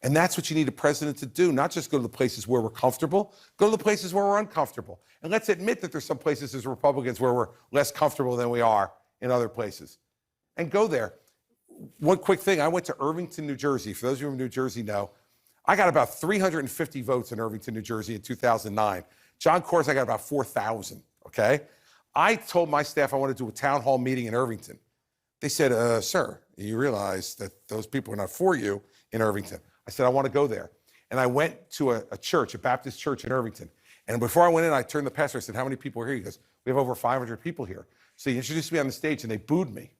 And that's what you need a president to do, not just go to the places where we're comfortable, go to the places where we're uncomfortable. And let's admit that there's some places as Republicans where we're less comfortable than we are in other places. And go there. One quick thing, I went to Irvington, New Jersey. For those of you from New Jersey know, I got about 350 votes in Irvington, New Jersey in 2009. John Corsi, I got about 4,000, okay? I told my staff I wanted to do a town hall meeting in Irvington. They said, sir, you realize that those people are not for you in Irvington. I said, I want to go there. And I went to a church, a Baptist church in Irvington. And before I went in, I turned to the pastor. I said, how many people are here? He goes, we have over 500 people here. So he introduced me on the stage and they booed me.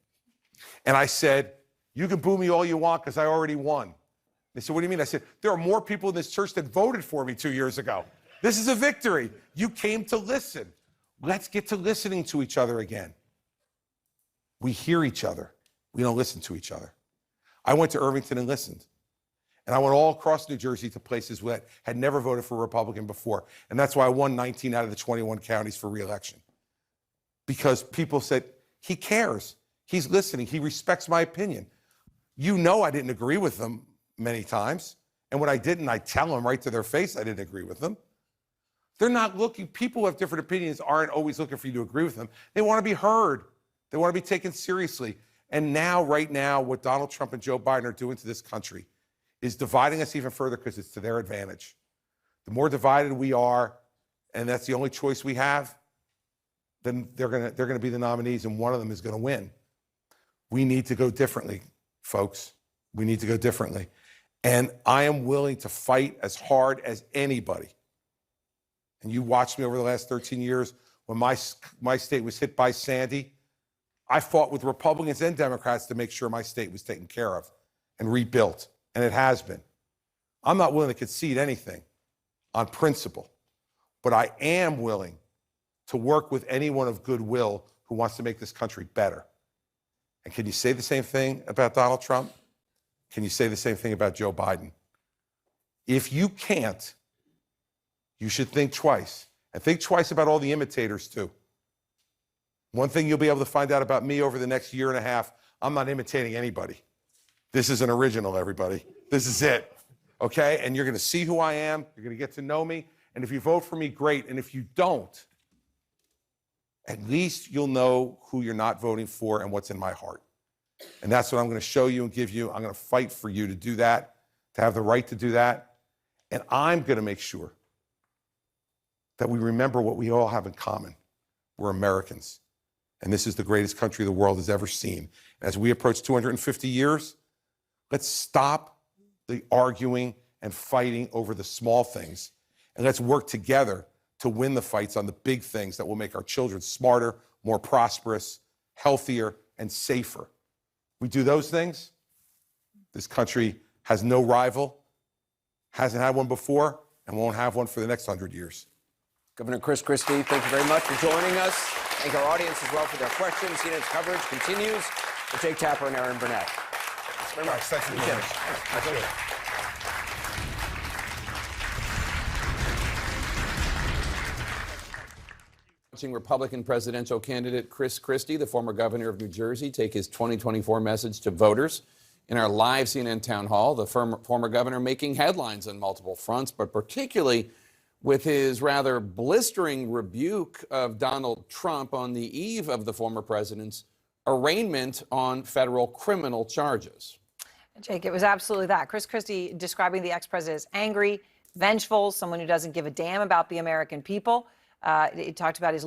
And I said, You can boo me all you want because I already won. They said, what do you mean? I said, there are more people in this church that voted for me 2 years ago. This is a victory. You came to listen. Let's get to listening to each other again. We hear each other. We don't listen to each other. I went to Irvington and listened. And I went all across New Jersey to places that had never voted for a Republican before. And that's why I won 19 out of the 21 counties for re-election. Because people said, he cares. He's listening. He respects my opinion. You know I didn't agree with them many times. And when I didn't, I tell them right to their face I didn't agree with them. They're not looking, people who have different opinions aren't always looking for you to agree with them. They want to be heard. They want to be taken seriously. And now, right now, what Donald Trump and Joe Biden are doing to this country is dividing us even further because it's to their advantage. The more divided we are, and that's the only choice we have, then they're gonna be the nominees and one of them is gonna win. We need to go differently, folks. We need to go differently. And I am willing to fight as hard as anybody. And you watched me over the last 13 years when my state was hit by Sandy. I fought with Republicans and Democrats to make sure my state was taken care of and rebuilt, and it has been. I'm not willing to concede anything on principle, but I am willing to work with anyone of goodwill who wants to make this country better. And can you say the same thing about Donald Trump? Can you say the same thing about Joe Biden? If you can't, you should think twice. And think twice about all the imitators, too. One thing you'll be able to find out about me over the next year and a half, I'm not imitating anybody. This is an original, everybody. This is it, okay? And you're going to see who I am. You're going to get to know me. And if you vote for me, great. And if you don't, at least you'll know who you're not voting for and what's in my heart. And that's what I'm going to show you and give you. I'm going to fight for you to do that, to have the right to do that. And I'm going to make sure that we remember what we all have in common. We're Americans. And this is the greatest country the world has ever seen. As we approach 250 years, let's stop the arguing and fighting over the small things. And let's work together to win the fights on the big things that will make our children smarter, more prosperous, healthier, and safer. We do those things, this country has no rival, hasn't had one before, and won't have one for the next 100 years. Governor Chris Christie, thank you very much for joining us. Thank our audience as well for their questions. CNN's coverage continues with Jake Tapper and Aaron Burnett. Thanks very much. Thanks for Appreciate joining us. Watching Republican presidential candidate Chris Christie, the former governor of New Jersey, take his 2024 message to voters. In our live CNN town hall, the former governor making headlines on multiple fronts, but particularly with his rather blistering rebuke of Donald Trump on the eve of the former president's arraignment on federal criminal charges. Jake, it was absolutely that. Chris Christie describing the ex-president as angry, vengeful, someone who doesn't give a damn about the American people. He talked about his